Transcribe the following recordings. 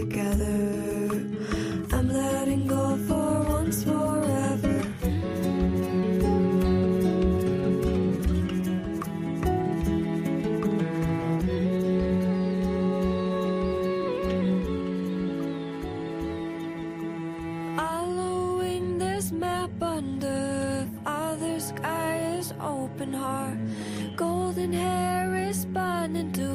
together. I'm letting go for once forever. Following this map under Father sky is open heart. Golden hair is spun into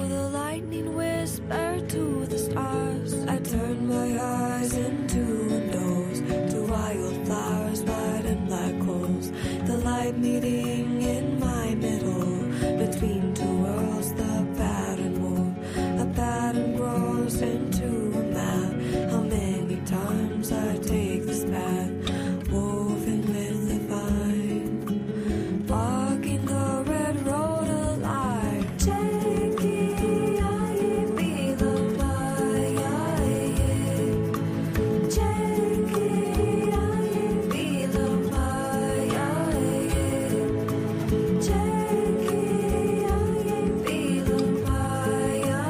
the lightning whisper to the stars. I turn my eyes into windows to wildflowers, white and black holes. The light meeting in my middle, between two worlds, the pattern move. A pattern grows into a map. How many times I take this path, woven with the vine, walking the red road alive. Jackie, I be the Maya. Jackie, I be the Maya. Jackie, I be the Maya.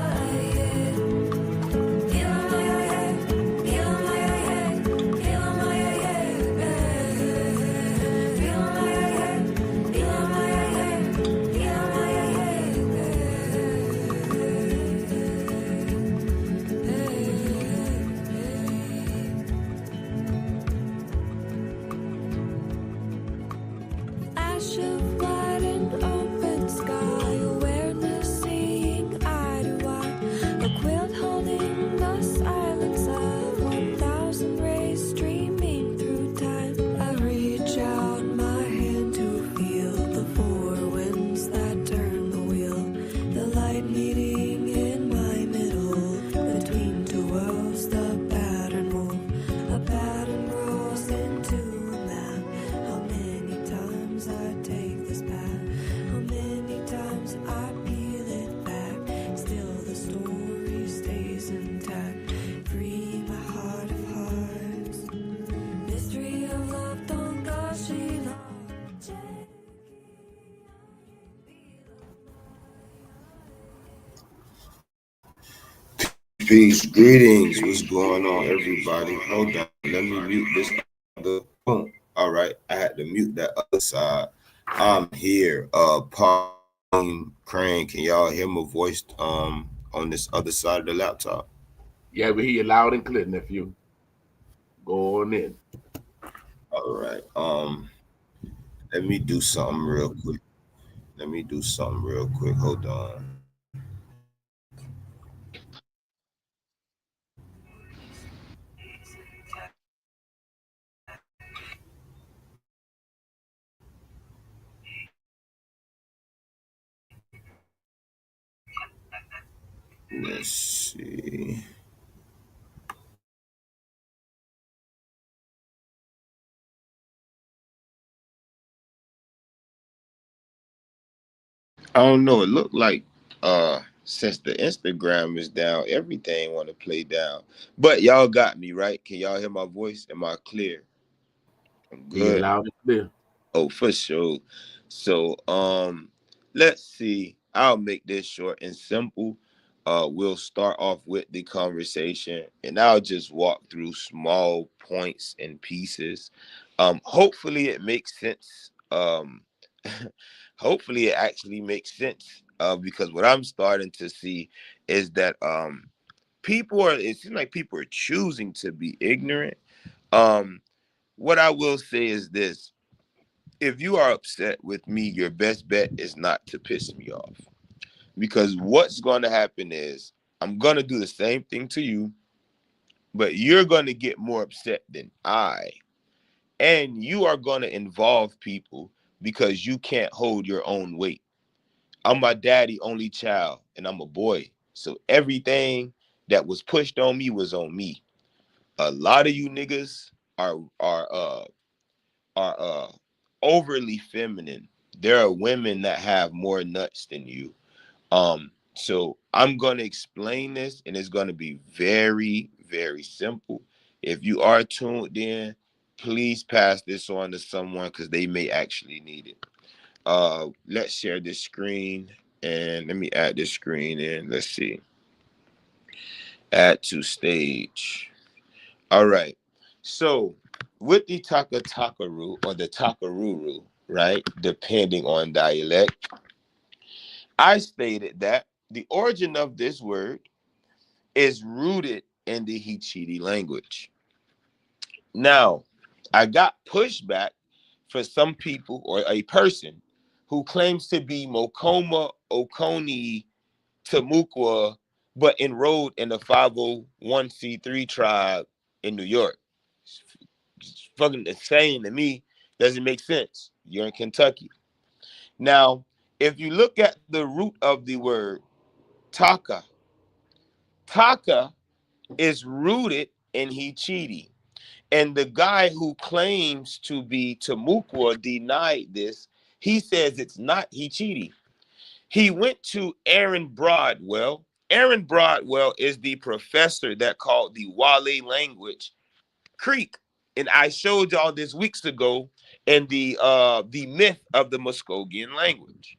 Flash of light and open sky, awareness seeing eye to eye. A quilt holding the silence of 1,000 rays streaming through time. I reach out my hand to feel the four winds that turn the wheel. The light meeting in my middle, between two worlds, the pattern move. A pattern grows into a map. How many times I take this path, how many times I peel it back. Still the story stays intact. Free my heart of hearts. Mystery of love, don't go she long. Peace, greetings. What's going on, everybody? Hold on, let me mute this other. Boom. All right, I had to mute that other side. I'm here. Crane. Can y'all hear my voice? On this other side of the laptop. Yeah, we hear you loud and clear, nephew. Go on in. All right. Let me do something real quick. Hold on. Let's see. I don't know. It looked like since the Instagram is down, everything want to play down. But y'all got me right. Can y'all hear my voice? Am I clear? I'm Hear you good. loud and clear. Oh, for sure. So let's see. I'll make this short and simple. We'll start off with the conversation and I'll just walk through small points and pieces. Hopefully it makes sense. Hopefully it actually makes sense. Because what I'm starting to see is that it seems like people are choosing to be ignorant. Um, what I will say is this: if you are upset with me, your best bet is not to piss me off. Because what's going to happen is I'm going to do the same thing to you, but you're going to get more upset than I. And you are going to involve people because you can't hold your own weight. I'm my daddy only child and I'm a boy. So everything that was pushed on me was on me. A lot of you niggas are overly feminine. There are women that have more nuts than you. So I'm gonna explain this, and it's gonna be very, very simple. If you are tuned in, please pass this on to someone because they may actually need it. Let's share this screen, and let me add this screen in. Let's see. Add to stage. All right. So with the Taka Takaru or the Takaruru, right? Depending on dialect, I stated that the origin of this word is rooted in the Hichiri language. Now, I got pushback for some people or a person who claims to be Mokoma Oconee Tamukwa, but enrolled in the 501c3 tribe in New York. It's fucking insane to me. Doesn't make sense. You're in Kentucky. Now, if you look at the root of the word Taka, Taka is rooted in Hichiri. And the guy who claims to be Tamukwa denied this. He says it's not Hichiri. He went to Aaron Broadwell. Aaron Broadwell is the professor that called the Wale language Creek. And I showed y'all this weeks ago in the myth of the Muskogean language.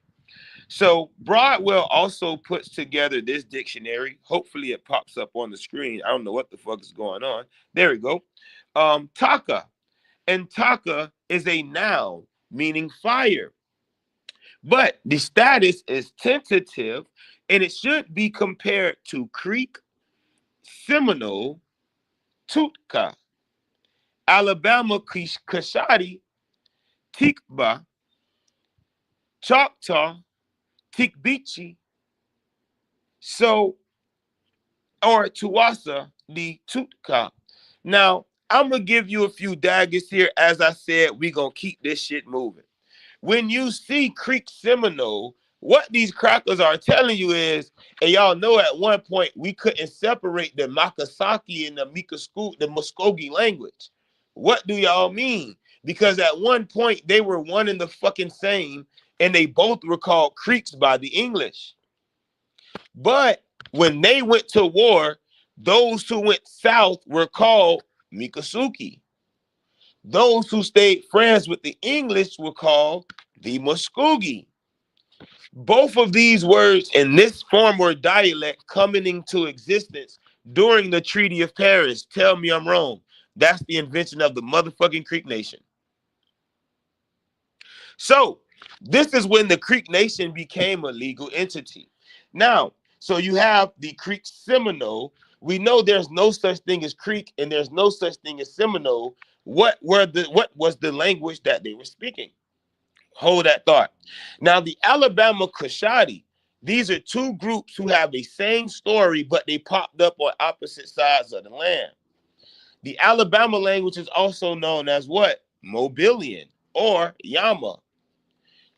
So Broadwell also puts together this dictionary. Hopefully it pops up on the screen. I don't know what the fuck is going on. There we go. Taka. And taka is a noun meaning fire. But the status is tentative and it should be compared to Creek, Seminole, Tutka, Alabama Kashadi, Tikba, Choctaw, Tikbichi, so or Tuwasa, the Tutka. Now, I'm gonna give you a few daggers here. As I said, we gonna keep this shit moving. When you see Creek Seminole, what these crackers are telling you is, and y'all know at one point we couldn't separate the Makasaki and the Muskogee language. What do y'all mean? Because at one point they were one and the fucking same, and they both were called Creeks by the English. But when they went to war, those who went south were called Mikasuki. Those who stayed friends with the English were called the Muskogee. Both of these words in this form or dialect coming into existence during the Treaty of Paris. Tell me I'm wrong. That's the invention of the motherfucking Creek Nation. So this is when the Creek Nation became a legal entity. Now, so you have the Creek Seminole. We know there's no such thing as Creek and there's no such thing as Seminole. What was the language that they were speaking? Hold that thought. Now, the Alabama Kashadi, these are two groups who have the same story, but they popped up on opposite sides of the land. The Alabama language is also known as what? Mobilian or Yama.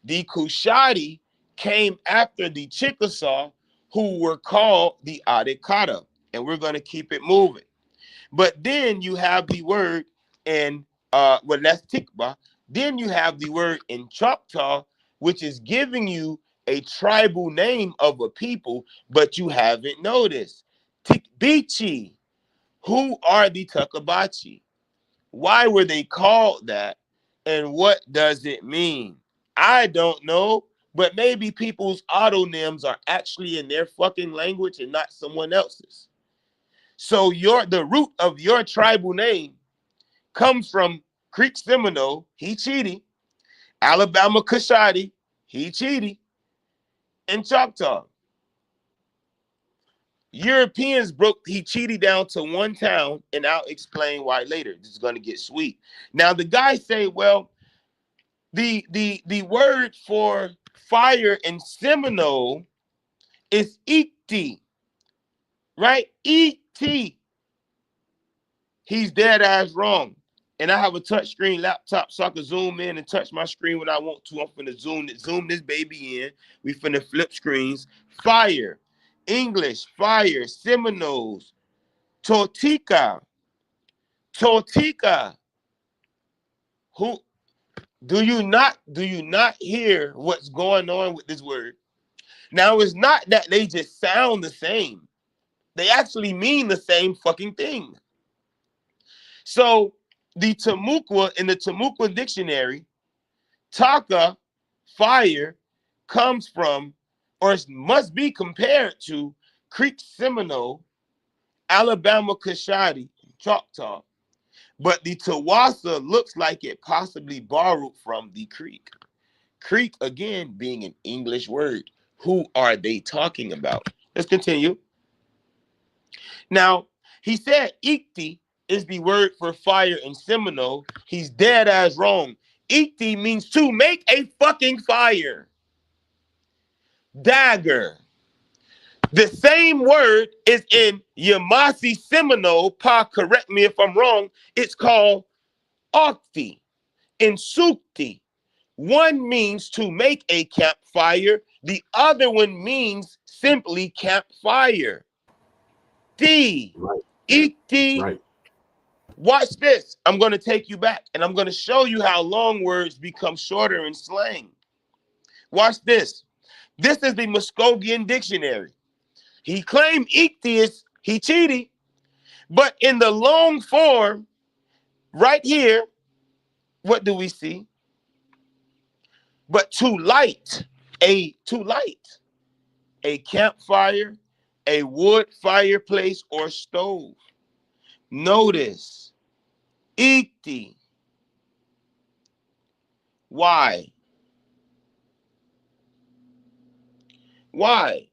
The Kushadi came after the Chickasaw, who were called the Adekata, and we're going to keep it moving. But then you have the word in well, that's Tikba. Then you have the word in Choctaw, which is giving you a tribal name of a people, but you haven't noticed. Tikbichi. Who are the Tukabachi? Why were they called that? And what does it mean? I don't know, but maybe people's autonyms are actually in their fucking language and not someone else's. So the root of your tribal name comes from Creek Seminole, Hichiti, Alabama Kashadi, Hichiti, and Choctaw. Europeans broke Hichiti down to one town, and I'll explain why later. This is going to get sweet. Now, the guys say, well, the word for fire in Seminole is Iti, right? E-T. He's dead ass wrong. And I have a touchscreen laptop so I can zoom in and touch my screen when I want to. I'm finna zoom this baby in. We finna flip screens. Fire. English, fire, Seminoles, Tortica. Tortica. Who do you not hear what's going on with this word? Now it's not that they just sound the same. They actually mean the same fucking thing. So the Timucua in the Timucua dictionary, Taka, fire, comes from or must be compared to Creek Seminole, Alabama Kashadi, Choctaw, but the Tawasa looks like it possibly borrowed from the Creek. Creek, again, being an English word. Who are they talking about? Let's continue. Now, he said Ikti is the word for fire in Seminole. He's dead as wrong. Ikti means to make a fucking fire. Dagger. The same word is in Yamasi Seminole. Pa, correct me if I'm wrong. It's called Okti and Sukti. One means to make a campfire. The other one means simply campfire. D. Right. Ikti. Right. Watch this. I'm going to take you back and I'm going to show you how long words become shorter in slang. Watch this. This is the Muskogean dictionary. He claimed Ichthys, he cheated, but in the long form, right here, what do we see? But to light, a campfire, a wood fireplace or stove. Notice, Ichthi. Why? Why?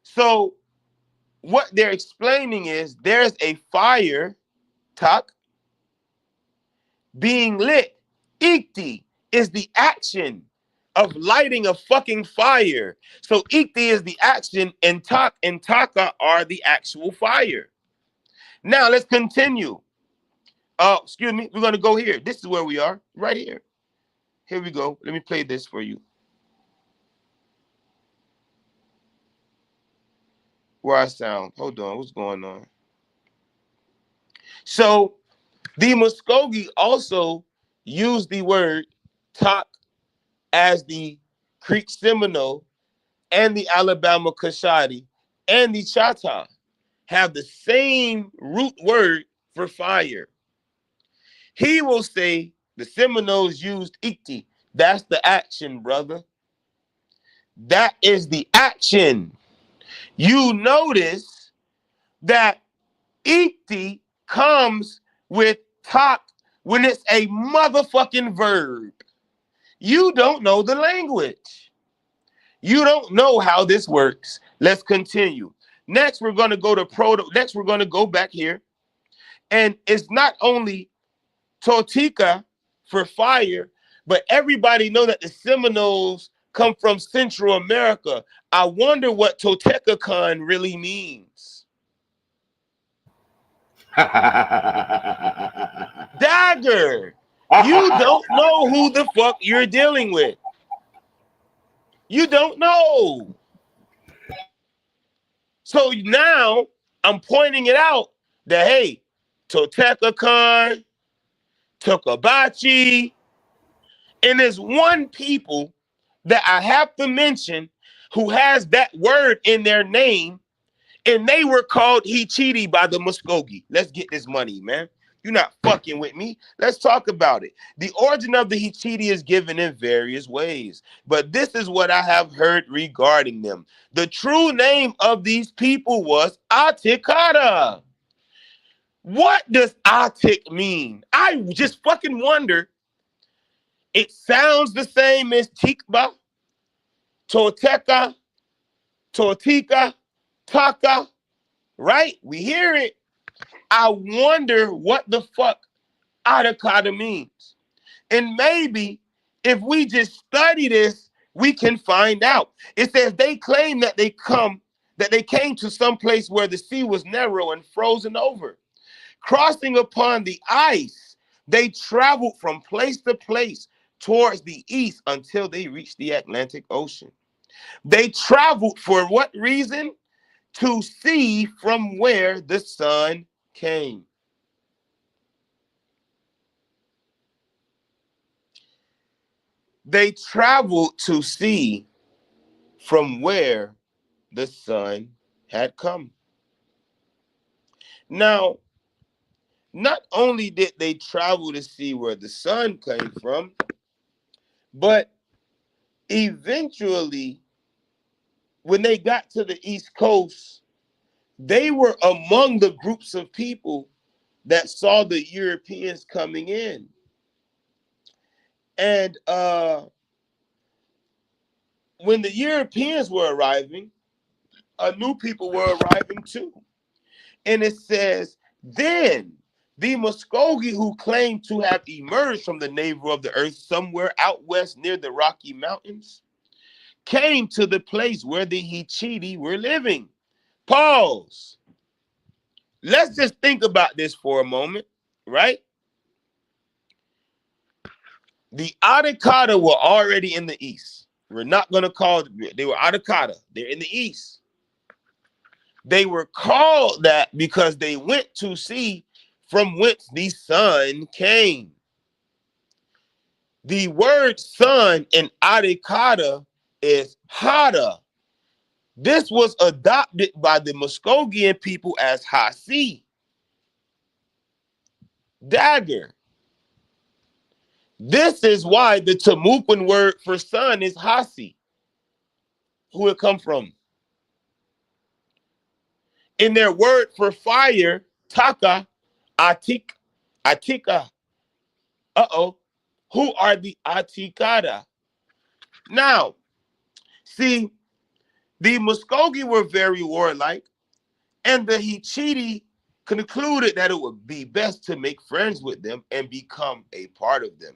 So what they're explaining is there's a fire, tak, being lit. Ikti is the action of lighting a fucking fire. So ikti is the action and tak and taka are the actual fire. Now let's continue. Oh, excuse me. We're going to go here. This is where we are, right here. Here we go. Let me play this for you. Where I sound. Hold on. What's going on? So the Muskogee also used the word tak as the Creek Seminole and the Alabama Coshadi and the Chata have the same root word for fire. He will say the Seminoles used ikti. That's the action, brother. That is the action. You notice that ikti comes with tak when it's a motherfucking verb. You don't know the language. You don't know how this works. Let's continue. Next, we're going to go to Next, we're going to go back here. And it's not only Totika for fire, but everybody know that the Seminoles come from Central America. I wonder what Totekakan really means. Dagger. You don't know who the fuck you're dealing with. You don't know. So now I'm pointing it out that, hey, Totekakan, Tokabachi, and there's one people that I have to mention who has that word in their name, and they were called Hichiti by the Muskogee. Let's get this money, man. You're not fucking with me. Let's talk about it. The origin of the Hichiti is given in various ways, but this is what I have heard regarding them. The true name of these people was Atikata. What does Atik mean? I just fucking wonder. It sounds the same as Tikba, Toteka, Totika, Taka, right? We hear it. I wonder what the fuck Atakata means. And maybe if we just study this, we can find out. It says they claim that they came to some place where the sea was narrow and frozen over. Crossing upon the ice, they traveled from place to place towards the east until they reached the Atlantic Ocean. They traveled for what reason? To see from where the sun came. They traveled to see from where the sun had come. Now, not only did they travel to see where the sun came from, but eventually when they got to the East Coast, they were among the groups of people that saw the Europeans coming in. And when the Europeans were arriving, new people were arriving too. And it says, then the Muskogee who claimed to have emerged from the navel of the earth somewhere out west near the Rocky Mountains came to the place where the Hichiti were living. Pause. Let's just think about this for a moment, right? The Atakata were already in the east. We're not going to call it, they were Atakata. They're in the east. They were called that because they went to see from whence the sun came. The word sun in Atakata is Hada. This was adopted by the Muskogean people as Hasi, dagger. This is why the Timucuan word for sun is Hasi, who it come from. In their word for fire, Taka, Atika. Who are the Atikata? Now, see, the Muskogee were very warlike, and the Hichiti concluded that it would be best to make friends with them and become a part of them.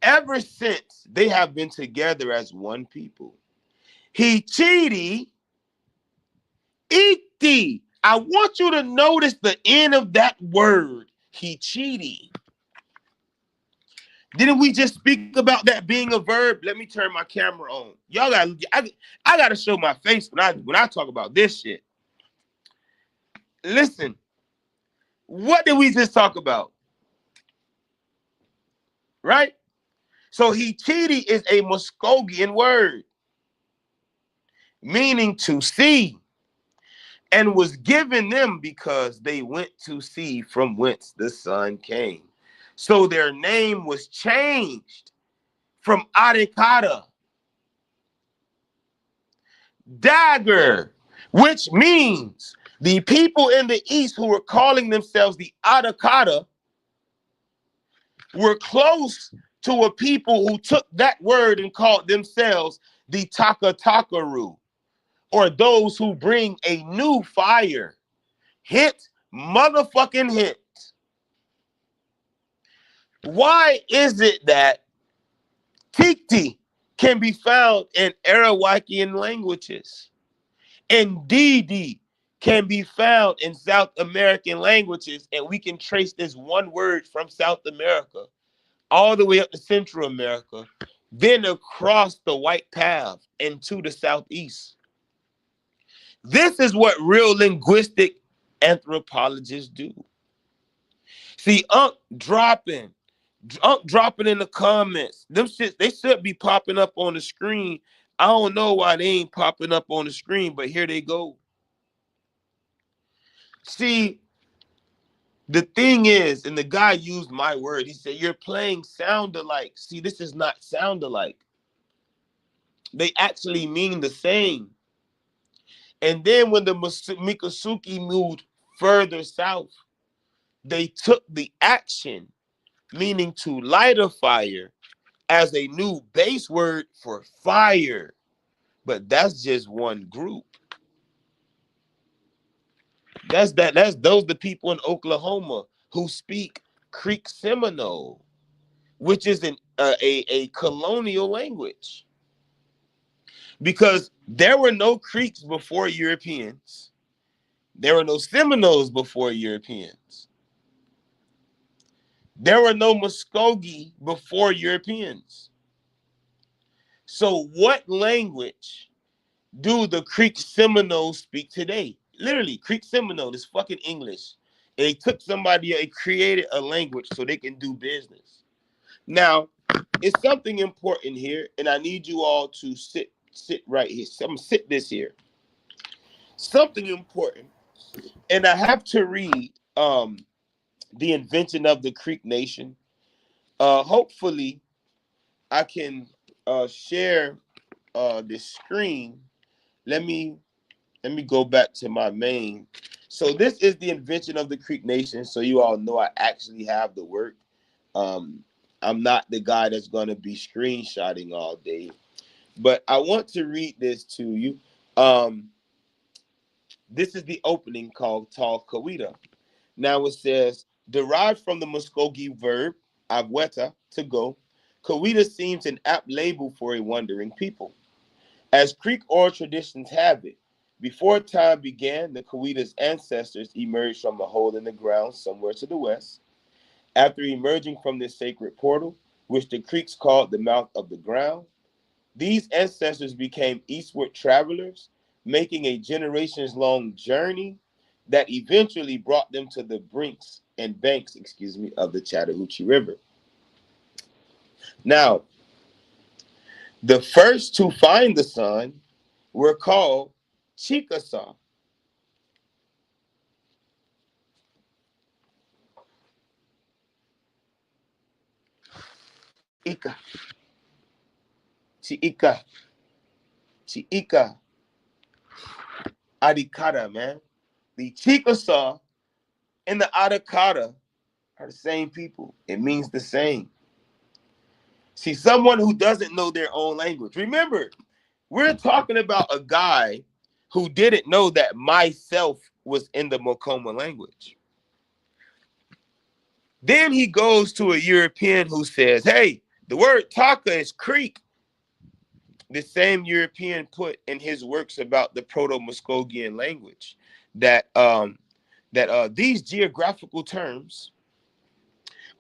Ever since, they have been together as one people. Hichiti, Iti. I want you to notice the end of that word, Hichiti. Didn't we just speak about that being a verb? Let me turn my camera on. Y'all got I gotta show my face when I talk about this shit. Listen, what did we just talk about? Right? So Hichiti is a Muskogean word meaning to see, and was given them because they went to see from whence the sun came. So their name was changed from Atakata, dagger, which means the people in the East who were calling themselves the Atakata were close to a people who took that word and called themselves the Takatakaru, or those who bring a new fire. Hint, motherfucking hint. Why is it that Tikti can be found in Arawakian languages and Didi can be found in South American languages, and we can trace this one word from South America all the way up to Central America, then across the White Path into the Southeast? This is what real linguistic anthropologists do. See, dropping in the comments. Them shit, they should be popping up on the screen. I don't know why they ain't popping up on the screen, but here they go. See, the thing is, and the guy used my word, he said, you're playing sound alike. See, this is not sound alike. They actually mean the same. And then when the Miccosukee moved further south, they took the action, meaning to light a fire, as a new base word for fire. But that's just one group. That's those the people in Oklahoma who speak Creek Seminole, which is a colonial language. Because there were no Creeks before Europeans. There were no Seminoles before Europeans. There were no Muskogee before Europeans. So what language do the Creek Seminoles speak today? Literally, Creek Seminole is fucking English. And they took somebody, they created a language so they can do business. Now, it's something important here, and I need you all to sit right here. Sit this here. Something important. And I have to read The Invention of the Creek Nation. Hopefully, I can share this screen, let me go back to my main. So this is the invention of the Creek Nation. So you all know I actually have the work. Um, I'm not the guy that's gonna be screenshotting all day, but I want to read this to you. Um, this is the opening called Tal Kawita. Now it says, derived from the Muskogee verb agweta, to go, Kawita seems an apt label for a wandering people. As Creek oral traditions have it, before time began, the Kawita's ancestors emerged from a hole in the ground somewhere to the west. After emerging from this sacred portal, which the Creeks called the mouth of the ground, these ancestors became eastward travelers, making a generations long journey that eventually brought them to the banks, of the Chattahoochee River. Now, the first to find the sun were called Chickasaw. Ika, Chiika, Chiika, Adikata, man. The Chickasaw and the Adikata are the same people. It means the same. See, someone who doesn't know their own language. Remember, we're talking about a guy who didn't know that myself was in the Mokoma language. Then he goes to a European who says, hey, the word taka is creek. The same European put in his works about the Proto-Muskogean language that these geographical terms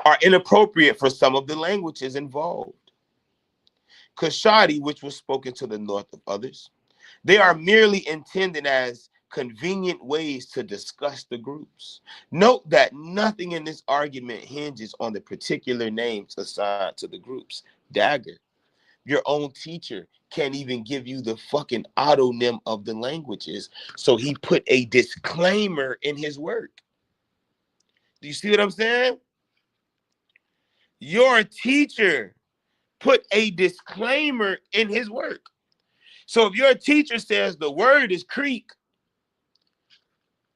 are inappropriate for some of the languages involved. Kashadi, which was spoken to the north of others, they are merely intended as convenient ways to discuss the groups. Note that nothing in this argument hinges on the particular names assigned to the groups. Dagger, your own teacher can't even give you the fucking autonym of the languages, so he put a disclaimer in his work. Do you see what I'm saying? Your teacher put a disclaimer in his work. So if your teacher says the word is creek,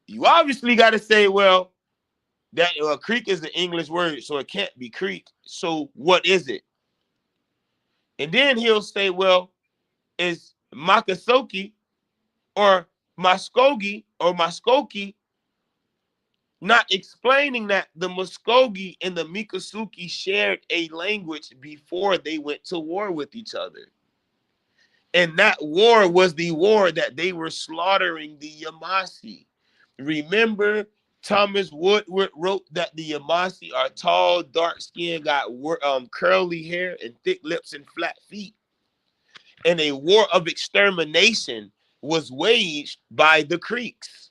you obviously got to say, well, that creek is the English word, so it can't be creek. So what is it? And then he'll say, well, is Makasoki or Muskogi, not explaining that the Muskogee and the Miccosukee shared a language before they went to war with each other. And that war was the war that they were slaughtering the Yamasee. Remember, Thomas Woodward wrote that the Yamasee are tall, dark-skinned, got curly hair and thick lips and flat feet. And a war of extermination was waged by the Creeks.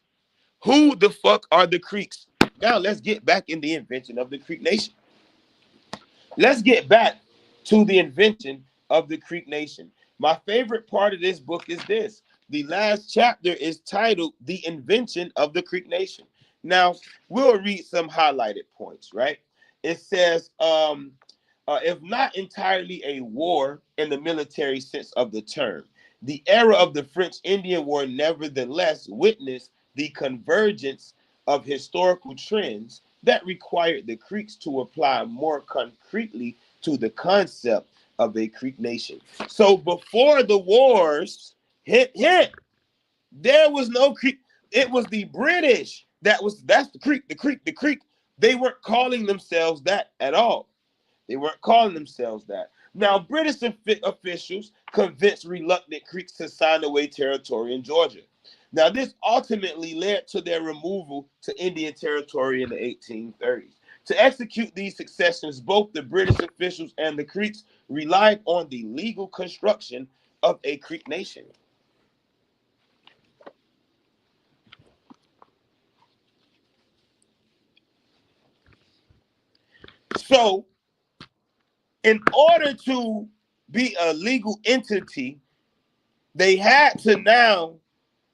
Who the fuck are the Creeks? Now let's get back in the invention of the Creek Nation. Let's get back to the invention of the Creek Nation. My favorite part of this book is this. The last chapter is titled The Invention of the Creek Nation. Now, we'll read some highlighted points, right? It says, if not entirely a war in the military sense of the term, the era of the French-Indian War nevertheless witnessed the convergence of historical trends that required the Creeks to apply more concretely to the concept of a Creek nation. So before the wars, hint, hint, there was no Creek. It was the British that's the Creek, the Creek, the Creek. They weren't calling themselves that at all. They weren't calling themselves that. Now, British officials convinced reluctant Creeks to sign away territory in Georgia. Now, this ultimately led to their removal to Indian Territory in the 1830s. To execute these successions, both the British officials and the Creeks relied on the legal construction of a Creek nation. So, in order to be a legal entity, they had to now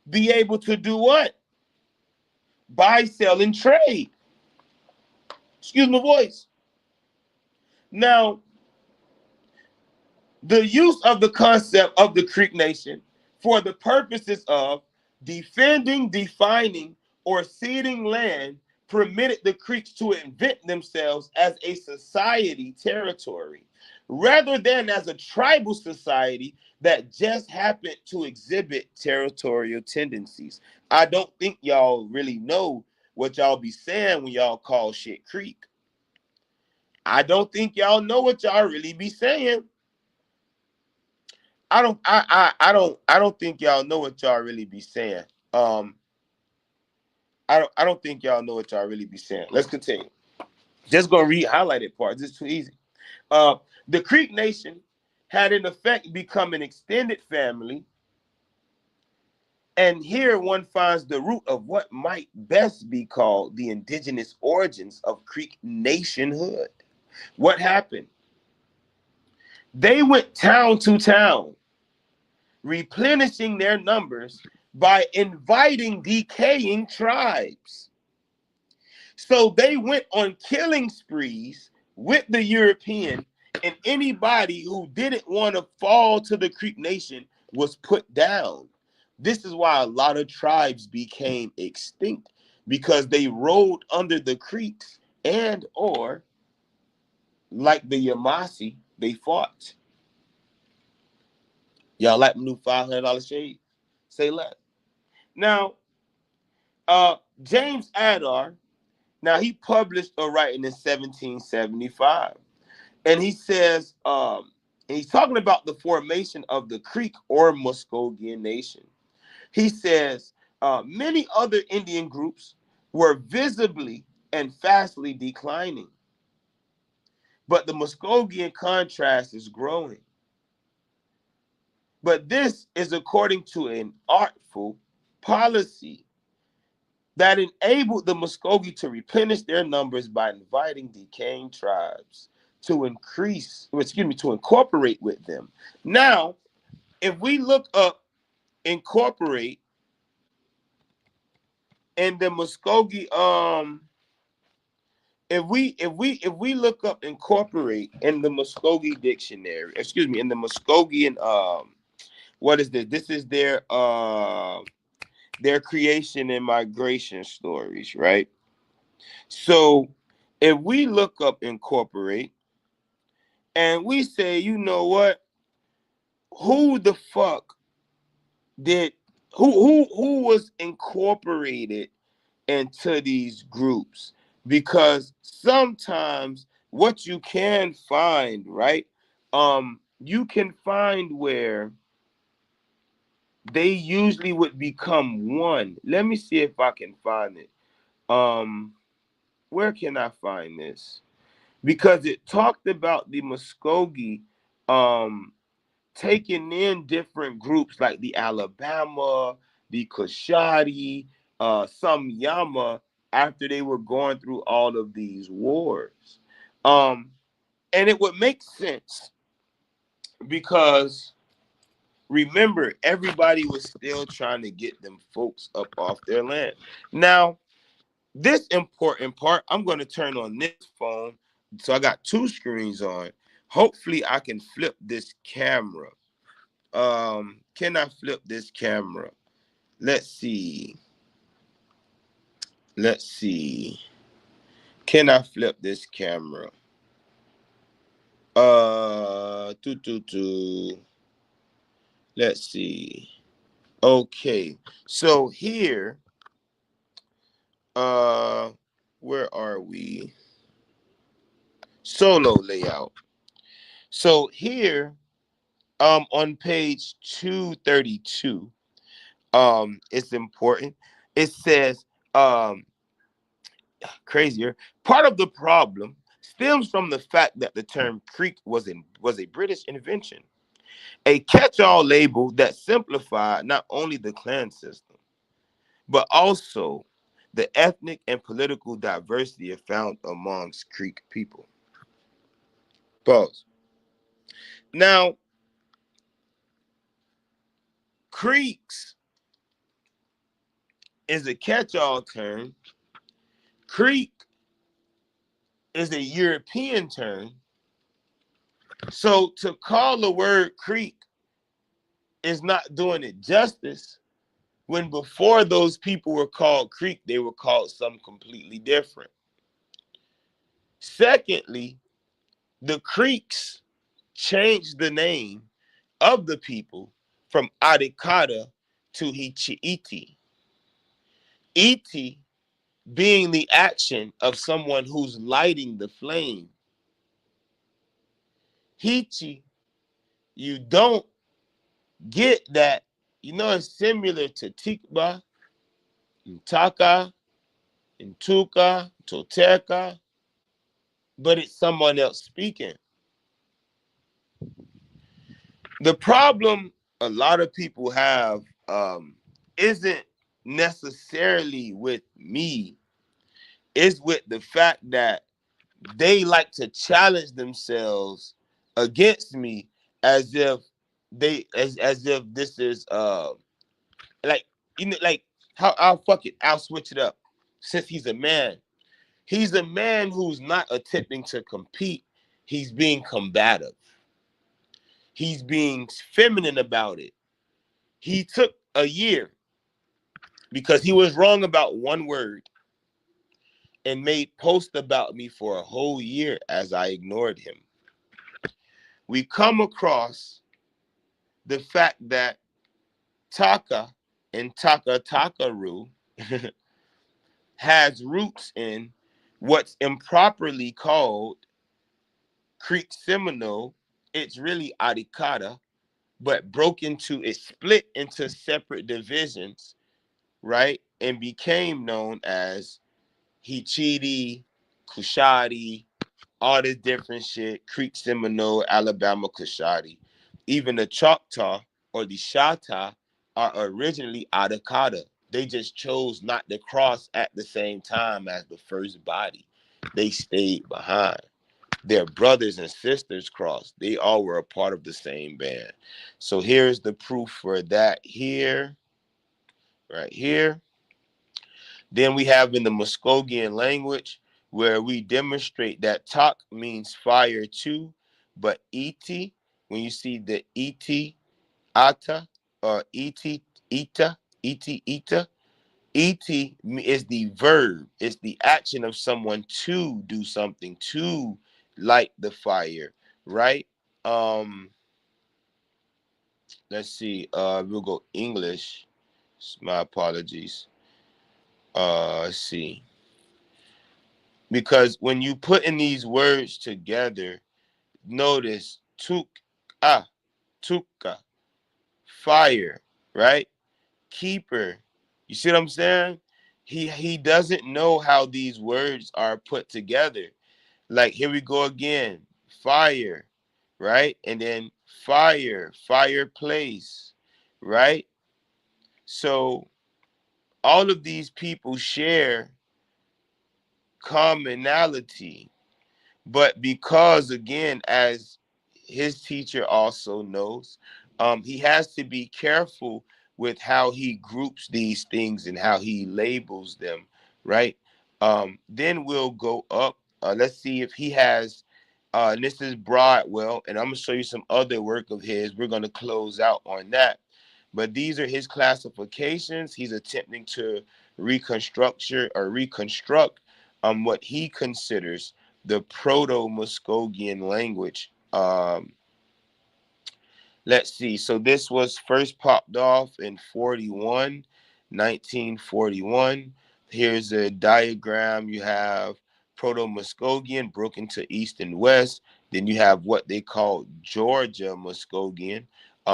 be able to do what? Buy, sell, and trade. Excuse my voice. Now, The use of the concept of the Creek Nation for the purposes of defending, defining, or ceding land permitted the Creeks to invent themselves as a society territory rather than as a tribal society that just happened to exhibit territorial tendencies. I don't think y'all really know what y'all be saying when y'all call shit Creek. I don't think y'all know what y'all really be saying. I don't think y'all know what y'all really be saying. Um I don't think y'all know what y'all really be saying. Let's continue. Just gonna read highlighted parts. It's too easy. Uh the Creek Nation had in effect become an extended family, and here one finds the root of what might best be called the indigenous origins of Creek nationhood. What happened? They went town to town, replenishing their numbers by inviting decaying tribes. So they went on killing sprees with the European, and anybody who didn't want to fall to the Creek Nation was put down. This is why a lot of tribes became extinct, because they rode under the Creeks, and or like the Yamasi, they fought. Y'all like my new $500 shade? Say less. Now, James Adar, now he published a writing in 1775, and he says, and he's talking about the formation of the Creek or Muskogean Nation. He says many other Indian groups were visibly and fastly declining, but the Muskogean contrast is growing. But this is according to an artful policy that enabled the Muskogee to replenish their numbers by inviting decaying tribes to to incorporate with them. Now, if we look up incorporate in the Muskogee, if we look up incorporate in the Muskogee dictionary, in the Muskogean, what is this? This is their creation and migration stories, right? So if we look up incorporate and we say, you know what, who the fuck did who was incorporated into these groups? Because sometimes what you can find, right? You can find where they usually would become one. Let me see if I can find it. Where can I find this? Because it talked about the Muskogee taking in different groups like the Alabama, the Coshadi, some Yama, after they were going through all of these wars. Um, and it would make sense because remember, everybody was still trying to get them folks up off their land. Now, this important part, I'm going to turn on this phone. So I got two screens on. Hopefully I can flip this camera. Can I flip this camera? Let's see. Let's see. Can I flip this camera? Two, two, two. Let's see. Okay. So here, uh, where are we? Solo layout. So here, on page 232, it's important. It says, crazier. Part of the problem stems from the fact that the term Creek was a British invention, a catch-all label that simplified not only the clan system, but also the ethnic and political diversity found amongst Creek people. Pause. Now, Creeks is a catch-all term. Creek is a European term. So to call the word Creek is not doing it justice when before those people were called Creek, they were called something completely different. Secondly, the Creeks changed the name of the people from Adikata to Hichiiti. Iti being the action of someone who's lighting the flame. Hichi, you don't get that. You know, it's similar to Tikba, Intaka, Intuka, Toteka, but it's someone else speaking. The problem a lot of people have isn't necessarily with me, it's with the fact that they like to challenge themselves against me as if as if this is like, you know, like how I'll fuck it, I'll switch it up. Since he's a man who's not attempting to compete, he's being combative, he's being feminine about it. He took a year because he was wrong about one word and made posts about me for a whole year as I ignored him. We come across the fact that Taka and Taka Takaru has roots in what's improperly called Creek Seminole. It's really Arikata, but broke into, it split into separate divisions, right? And became known as Hichiti, Kushati, all this different shit, Creek Seminole, Alabama Kushati. Even the Choctaw or the Shata are originally Adakata. They just chose not to cross at the same time as the first body. They stayed behind. Their brothers and sisters crossed. They all were a part of the same band. So here's the proof for that here, right here. Then we have in the Muskogean language where we demonstrate that tak means fire too, but iti, when you see the iti, ata, or iti, ita, iti, ita, iti is the verb. It's the action of someone to do something, to light the fire, right? Um, let's see. We'll go English. My apologies. Let's see. Because when you put in these words together, notice ah, tuka, fire, right? Keeper. You see what I'm saying? He doesn't know how these words are put together. Like here we go again. Fire, right? And then fire, fireplace, right? So all of these people share commonality. But because, again, as his teacher also knows, he has to be careful with how he groups these things and how he labels them, right? Then we'll go up. Let's see if he has, and this is Broadwell, and I'm going to show you some other work of his. We're going to close out on that. But these are his classifications. He's attempting to reconstruct what he considers the Proto-Muskogean language. Let's see. So this was first popped off in 1941. Here's a diagram. You have Proto-Muskogean broken to east and west. Then you have what they call Georgia Muskogean,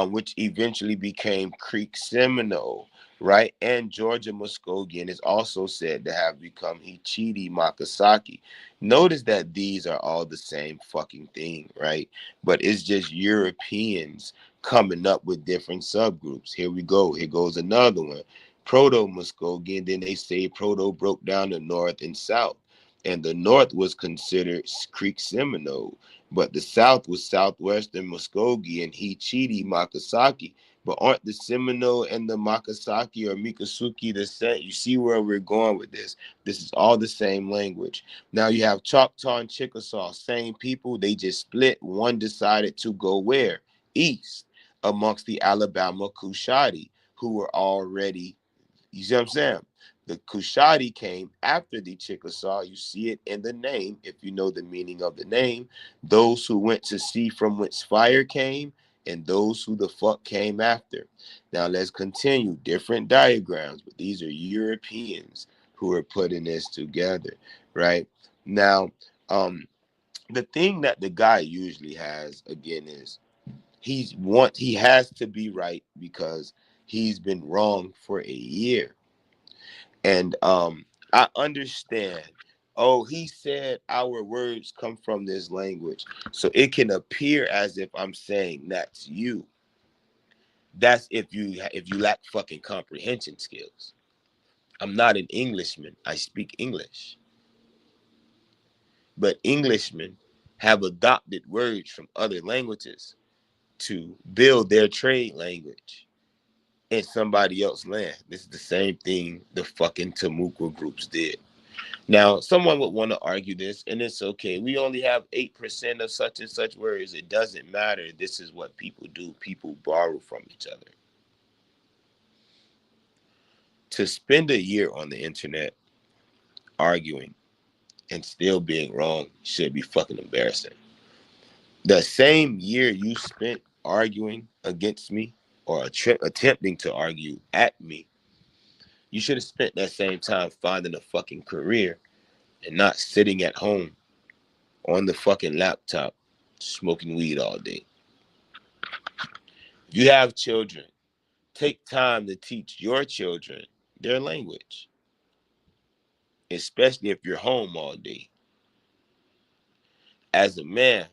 which eventually became Creek Seminole, right? And Georgia Muskogean is also said to have become Hichiti Makasaki. Notice that these are all the same fucking thing, right? But it's just Europeans coming up with different subgroups. Here we go. Here goes another one. Proto Muskogean. Then they say Proto broke down the north and south. And the north was considered Creek Seminole, but the south was Southwestern Muskogee and Hichiti Makasaki But aren't the Seminole and the Makasaki or Mikasuki descent? You see where we're going with this. This is all the same language. Now you have Choctaw and Chickasaw, same people. They just split. One decided to go where? East, amongst the Alabama Kushati, who were already, you see what I'm saying? The Kushati came after the Chickasaw. You see it in the name, if you know the meaning of the name. Those who went to see from whence fire came, and those who the fuck came after. Now let's continue. Different diagrams, but these are Europeans who are putting this together, right? Now, the thing that the guy usually has, again, is he has to be right because he's been wrong for a year. And I understand. Oh, he said our words come from this language. So it can appear as if I'm saying that's you. That's if you lack fucking comprehension skills. I'm not an Englishman. I speak English. But Englishmen have adopted words from other languages to build their trade language in somebody else's land. This is the same thing the fucking Timucua groups did. Now, someone would want to argue this, and it's okay. We only have 8% of such and such words. It doesn't matter. This is what people do. People borrow from each other. To spend a year on the internet arguing and still being wrong should be fucking embarrassing. The same year you spent arguing against me or attempting to argue at me, you should have spent that same time finding a fucking career and not sitting at home on the fucking laptop smoking weed all day. If you have children, take time to teach your children their language, especially if you're home all day. As a man,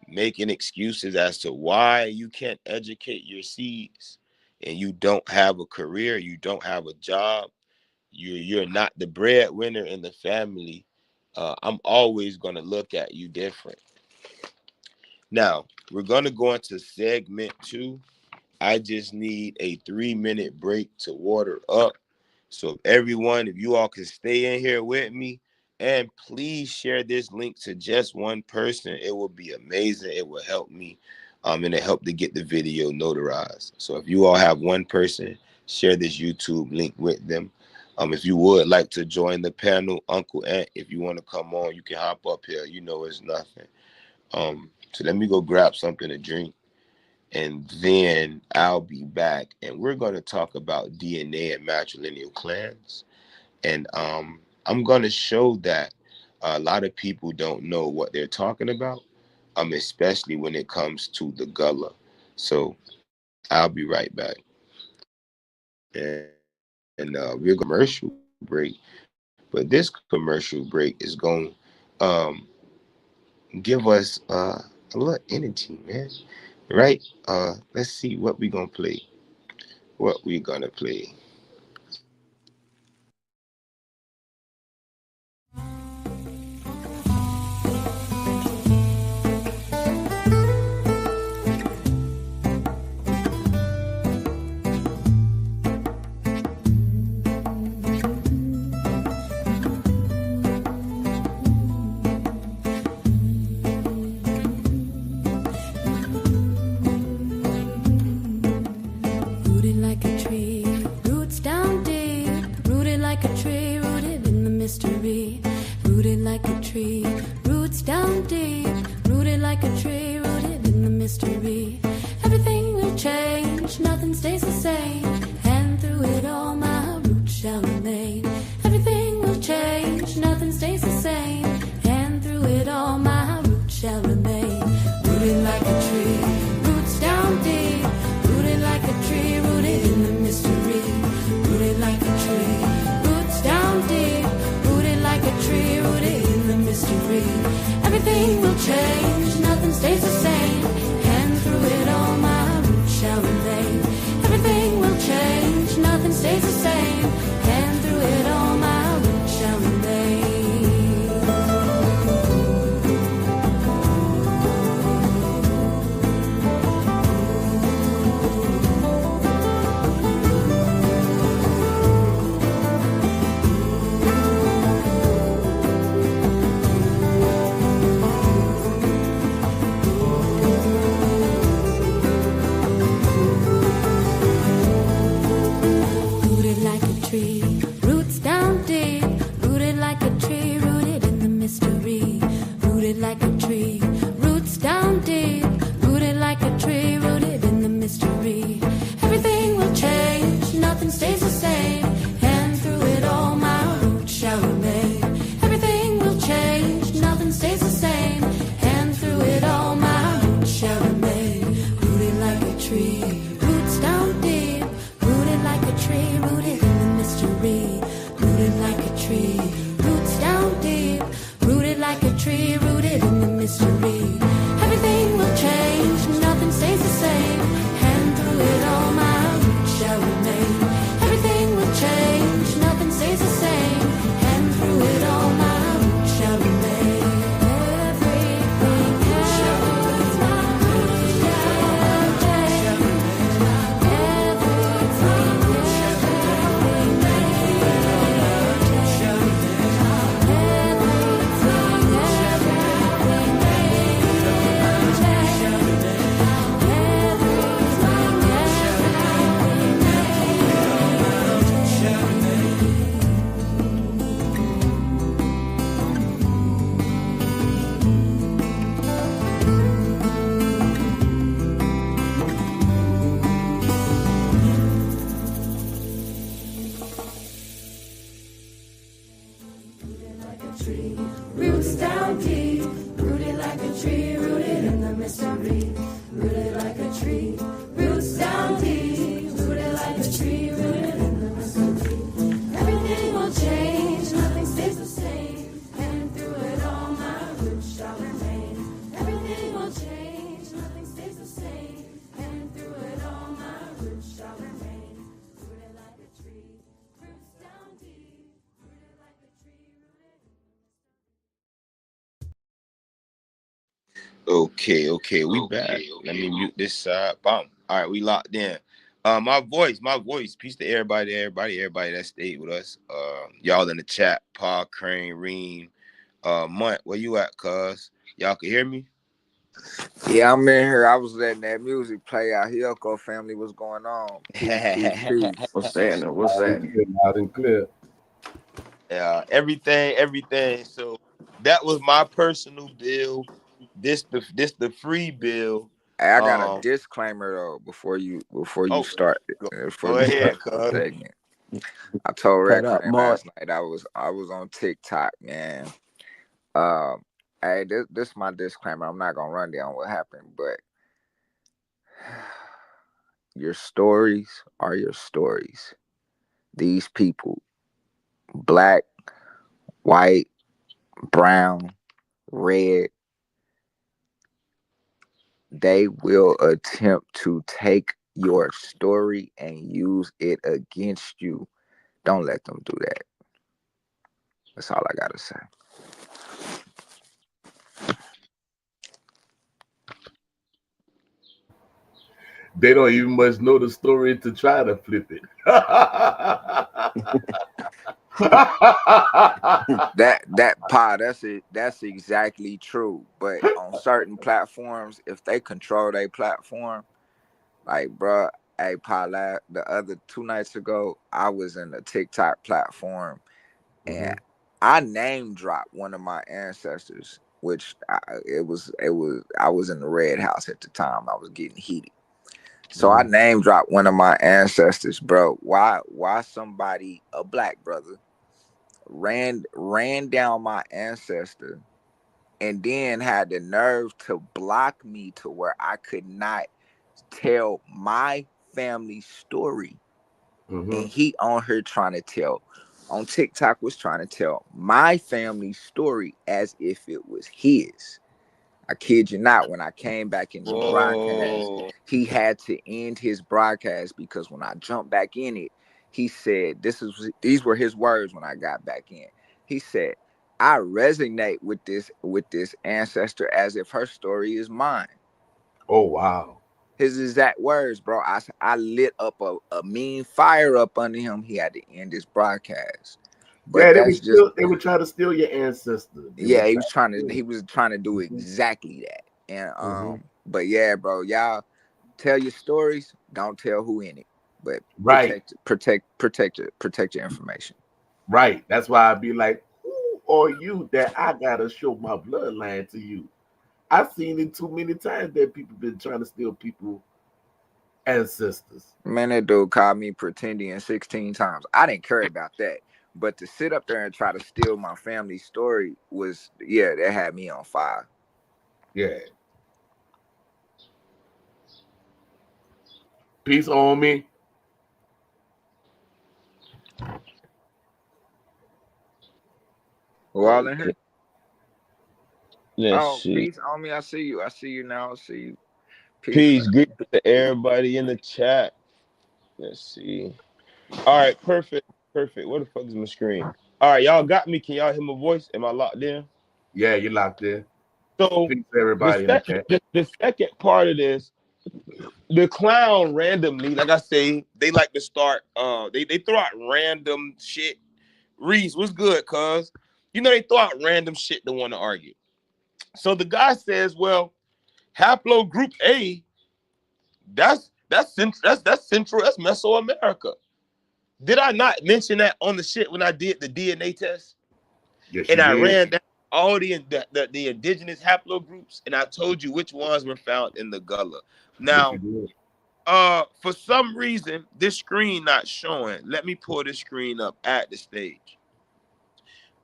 making excuses as to why you can't educate your seeds and you don't have a career, you don't have a job, you're not the breadwinner in the family, I'm always going to look at you different. Now, we're going to go into segment 2. I just need a 3-minute break to water up. So everyone, if you all can stay in here with me, and please share this link to just one person, it will be amazing. It will help me, and it help to get the video notarized. So if you all have one person, share this YouTube link with them. If you would like to join the panel, Uncle Ant, if you want to come on, you can hop up here. You know it's nothing. So let me go grab something to drink, and then I'll be back, and we're going to talk about DNA and matrilineal clans. And I'm going to show that a lot of people don't know what they're talking about, especially when it comes to the Gullah. So I'll be right back. And we're going to commercial break, but this commercial break is going to give us a little energy, man. Right? Let's see what we're going to play. What we're going to play. tree rooted in the mystery. Everything will change, nothing stays the same. And through it all, my roots shall remain. Everything will change, nothing stays the same. And through it all, my roots shall remain. Everything shall remain. My roots shall change. Everything shall tree, roots down deep, rooted like a tree, rooted in the mystery, rooted like a tree, roots down deep, rooted like a tree, rooted in the mystery. Everything will change, nothing stays the same, and through it all my roots shall remain. Everything will change, nothing stays the same, and through it all my roots shall remain. Rooted like a tree, roots down deep, rooted like a tree, rooted. Okay, we back. Let me mute this side. Boom. All right, we locked in. My voice. Peace to everybody that stayed with us. Y'all in the chat, Paul, Crane, Reem, Munt, where you at, cuz? Y'all can hear me? Yeah, I'm in here. I was letting that music play out. Hiyoko family, what's going on? Peace. What's that? What's that? Loud and clear. Yeah, everything. So that was my personal bill. This the free bill. Hey, I got a disclaimer though before you Oh, start go ahead, cuz. segment. I told Cut up, Red Crane last night I was on TikTok, man. Hey, this my disclaimer. I'm not gonna run down what happened, but your stories are your stories. These people, black, white, brown, red, they will attempt to take your story and use it against you. Don't let them do that. That's all I gotta say. They don't even much know the story to try to flip it. That's it. That's exactly true. But on certain platforms, if they control their platform, like bruh, hey Pa, the other 2 nights ago, I was in the TikTok platform and I name dropped one of my ancestors, which I was in the red house at the time. I was getting heated. So I name dropped one of my ancestors, bro. Why somebody, a black brother, ran down my ancestor and then had the nerve to block me to where I could not tell my family story. And he on her trying to tell on TikTok was trying to tell my family story as if it was his. I kid you not, when I came back in the broadcast, he had to end his broadcast because when I jumped back in it, he said, these were his words when I got back in. He said, I resonate with this ancestor as if her story is mine. Oh, wow. His exact words, bro. I lit up a mean fire up under him. He had to end his broadcast. But they would try to steal your ancestor. He was trying to do exactly that. And but yeah, bro, y'all tell your stories, don't tell who in it. But protect your information. Right. That's why I'd be like, who are you that I gotta show my bloodline to you? I've seen it too many times that people been trying to steal people ancestors. Man, that dude called me pretending 16 times. I didn't care about that. But to sit up there and try to steal my family's story was, that had me on fire. Yeah. Peace on me. Who all in here? Let's Oh, see. peace on me. I see you. I see you now. I see you. Peace, Peace, family. greetings to everybody in the chat. Let's see. All right, perfect, perfect. What the fuck is my screen? All right, y'all got me. Can y'all hear my voice? Am I locked in? Yeah, you locked in. So Peace, everybody in the chat. the second part of this, the clown randomly, like I say, they like to start. They throw out random shit. Reese, what's good, cuz? You know they throw out random shit to want to argue. So the guy says, well, haplogroup A, that's central, that's Mesoamerica. Did I not mention that on the shit when I did the DNA test? Yes, And you I did. ran down all the indigenous haplogroups, and I told you which ones were found in the Gullah. Yes, you Now, did. for some reason, this screen not showing. Let me pull this screen up at the stage.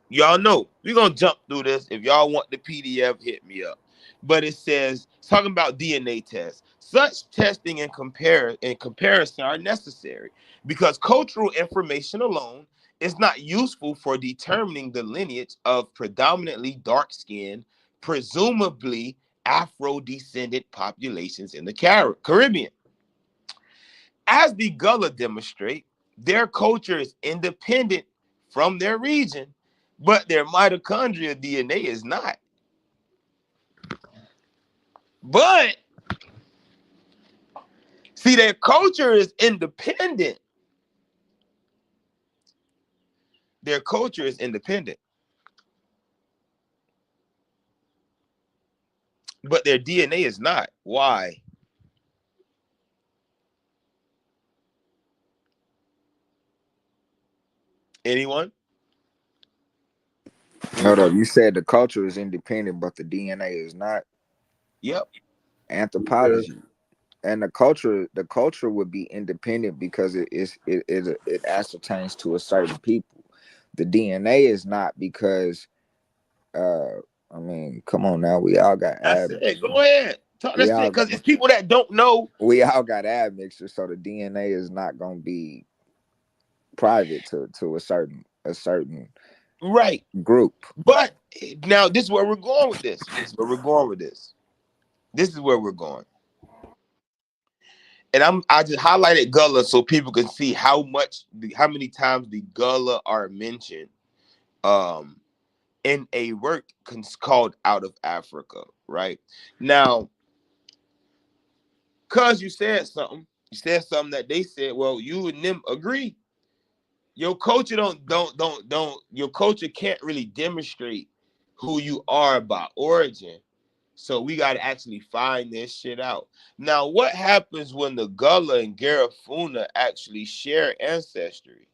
Y'all know we're gonna jump through this. If y'all want the PDF, hit me up. But it says talking about DNA tests. Such testing and comparison are necessary because cultural information alone is not useful for determining the lineage of predominantly dark-skinned, presumably Afro-descendant populations in the Caribbean. As the Gullah demonstrate, their culture is independent from their region, but their mitochondrial DNA is not. But see, their culture is independent. Their culture is independent, but their DNA is not. Why? Anyone? Hold up. You said the culture is independent, but the DNA is not. Yep. Because Anthropology and the culture would be independent because it ascertains to a certain people. The DNA is not because I mean, come on now, we all got That's it. admixture. Go ahead. Talk that We shit. all got Because it's people that don't know. we all got admixture, so the DNA is not gonna be private to a certain Right. group. But now this is where we're going with this. This is where we're going with this. This is where we're going. And I just highlighted Gullah so people can see how many times the Gullah are mentioned um in a work called Out of Africa, right? Now, cuz you said something that they said, well, you and them agree. Your culture don't your culture can't really demonstrate who you are by origin. So we got to actually find this shit out. Now, what happens when the Gullah and Garifuna actually share ancestry?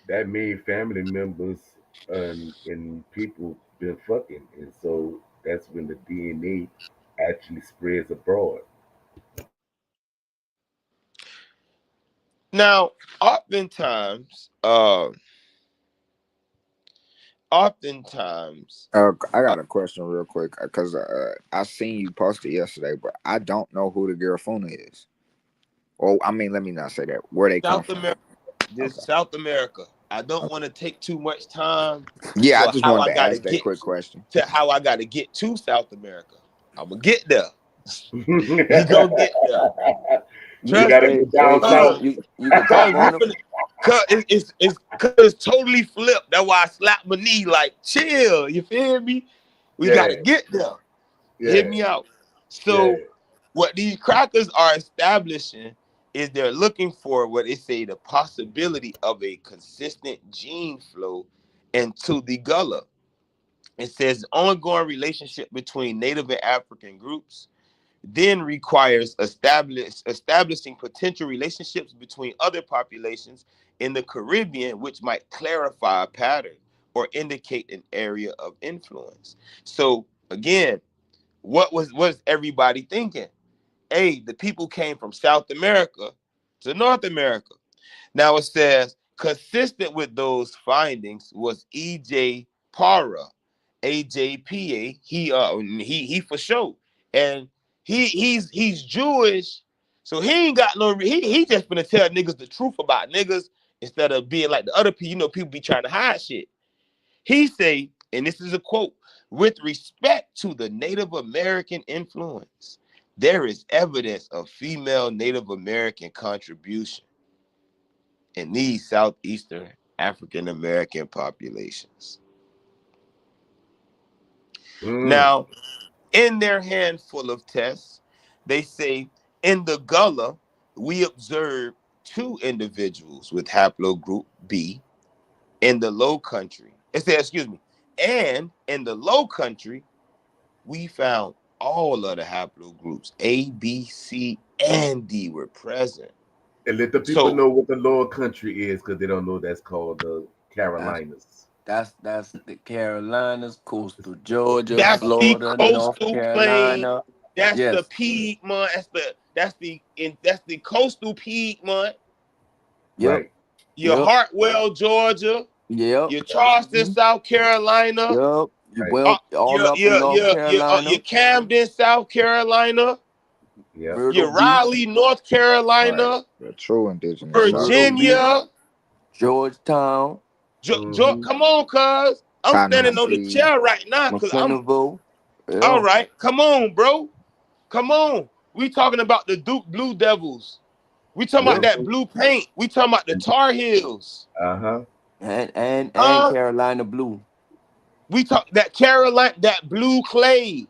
that means family members and people been fucking, and so that's when the DNA actually spreads abroad. Now, oftentimes, oftentimes, I uh, got a question real quick because I seen you posted yesterday, but I don't know who the Garifuna is. Or I mean, let me not say that. Where they come South from? America, Okay. just South America. I don't Okay. want to take too much time Yeah, I to just how wanted I to got to ask that get quick question. to South America. I'm gonna get there. We gonna get there. You Trust gotta me. Hey, get down hey, south. King, you can talk Cause to we him. finna, cause it's totally flipped. That's why I slapped my knee like chill. You feel me? We Yeah, gotta get there. Hear yeah, me out. yeah. So what these crackers are establishing is they're looking for what they say the possibility of a consistent gene flow into the gullah. It says ongoing relationship between Native and African groups then requires establishing potential relationships between other populations in the Caribbean, which might clarify a pattern or indicate an area of influence. So again, what was everybody thinking? Hey, the people came from South America to North America. Now it says consistent with those findings was E.J. Para, AJPA. He for sure, and he's Jewish, so he ain't got no. He just gonna tell niggas the truth about niggas instead of being like the other people. You know, people be trying to hide shit. He say, and this is a quote, with respect to the Native American influence, there is evidence of female Native American contribution in these Southeastern African American populations. Now, in their handful of tests, they say in the Gullah, we observed 2 individuals with haplogroup B. In the Low Country, it said, excuse me, and in the Low Country, we found all of the haplogroups A, B, C, and D were present. And let the people know what the lower country is, because they don't know that's called the Carolinas. That's the Carolinas, coastal Georgia, that's Florida, the North coastal Carolina. Plain. That's the Piedmont. That's the coastal Piedmont. Yep. Right. Your Hartwell, Georgia. Yep. Your Charleston, South Carolina. Yep. Well, all up in North Carolina. Your Camden, South Carolina. Yeah. Your Raleigh, North Carolina. Right. True indigenous. Virginia. Georgetown. Come on, cuz. I'm standing on the chair right now because I'm. Yeah. All right, come on, bro. Come on. We talking about the Duke Blue Devils. We talking about that blue paint. We talking about the Tar Heels. And Carolina blue. We talk that Carolina, that blue clay.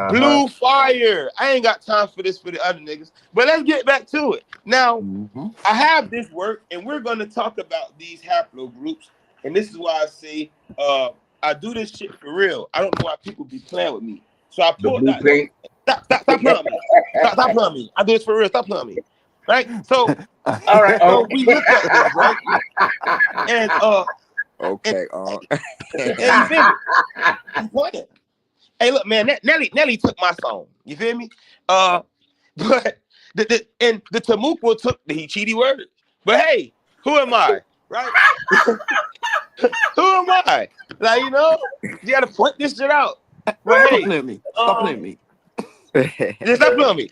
Blue fire. I ain't got time for this for the other niggas. But let's get back to it. Now, I have this work, and we're going to talk about these haplogroups. And this is why I say I do this shit for real. I don't know why people be playing with me. So I pulled that. Stop playing me. Stop playing me. I do this for real. Stop playing me. Right? So, all right. So we look at this, right? And okay. And you feel me? What? Hey, look, man, Nelly took my song. You feel me? But the Temuco took the Hichiti word. But hey, who am I? Right? Who am I? Like, you know, you gotta point this shit out. But hey, stop playing me. Stop playing me. You feel me?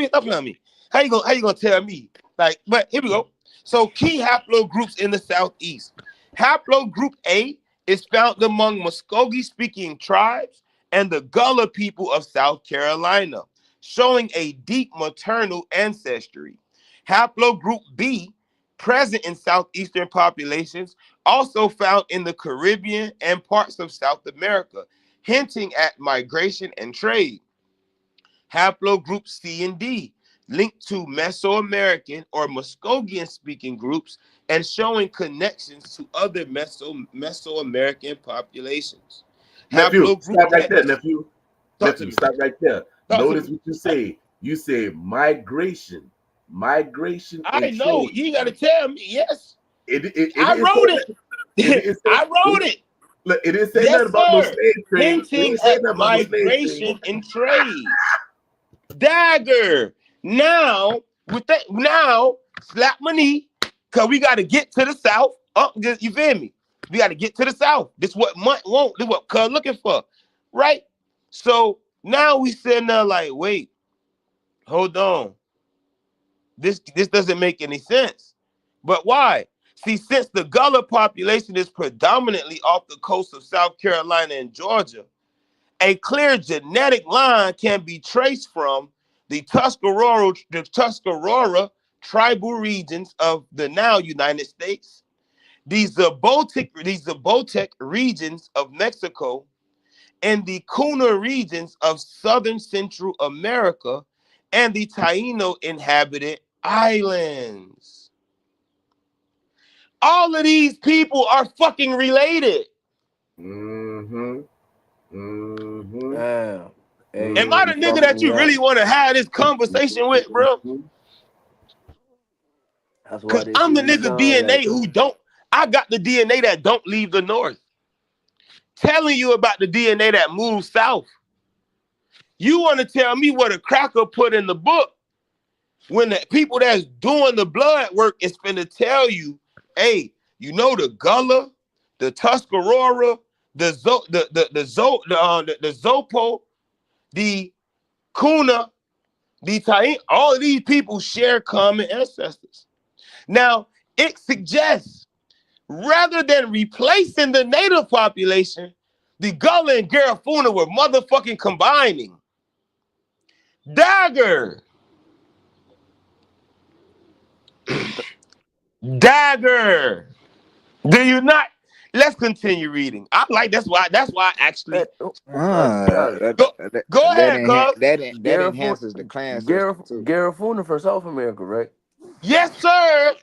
Stop playing me. How you gonna tell me? Like, but here we go. So key haplogroups in the Southeast. Haplogroup A is found among Muskogee-speaking tribes and the Gullah people of South Carolina, showing a deep maternal ancestry. Haplogroup B, present in southeastern populations, also found in the Caribbean and parts of South America, hinting at migration and trade. Haplogroup C and D, linked to Mesoamerican or Muskogean-speaking groups and showing connections to other Mesoamerican populations. Nephew, stop right there, nephew. Stop right there. Notice what you say. You say migration. Migration. I know. You got to tell me. Yes. I wrote it. I wrote it. Look, it didn't say nothing about no slave trade. Hinting at migration and trade. Dagger. Now, with that, slap my knee, because we got to get to the South. You feel me? We got to get to the South. This is what Munt want. This is what cuz looking for. Right? So now we sitting there like, wait, hold on. This doesn't make any sense. But why? See, since the Gullah population is predominantly off the coast of South Carolina and Georgia, a clear genetic line can be traced from the Tuscarora tribal regions of the now United States, these Zapotec regions of Mexico, and the Kuna regions of southern Central America, and the Taino inhabited islands. All of these people are fucking related. Damn. Am I the nigga that you really want to have this conversation with, bro? Because I'm the nigga DNA who don't. I got the DNA that don't leave the North. Telling you about the DNA that moves south. You want to tell me what a cracker put in the book when the people that's doing the blood work is finna tell you, hey, you know the Gullah, the Tuscarora, the Zopo, the Kuna, the Taino, all of these people share common ancestors. Now, It suggests rather than replacing the native population, the Gullah and Garifuna were motherfucking combining. Dagger. Dagger. Do you not? Let's continue reading. I like that's why I actually That, go that, go that, ahead, enhan- cuz. that enhances the clan system too. Garifuna for South America, right? Yes, sir.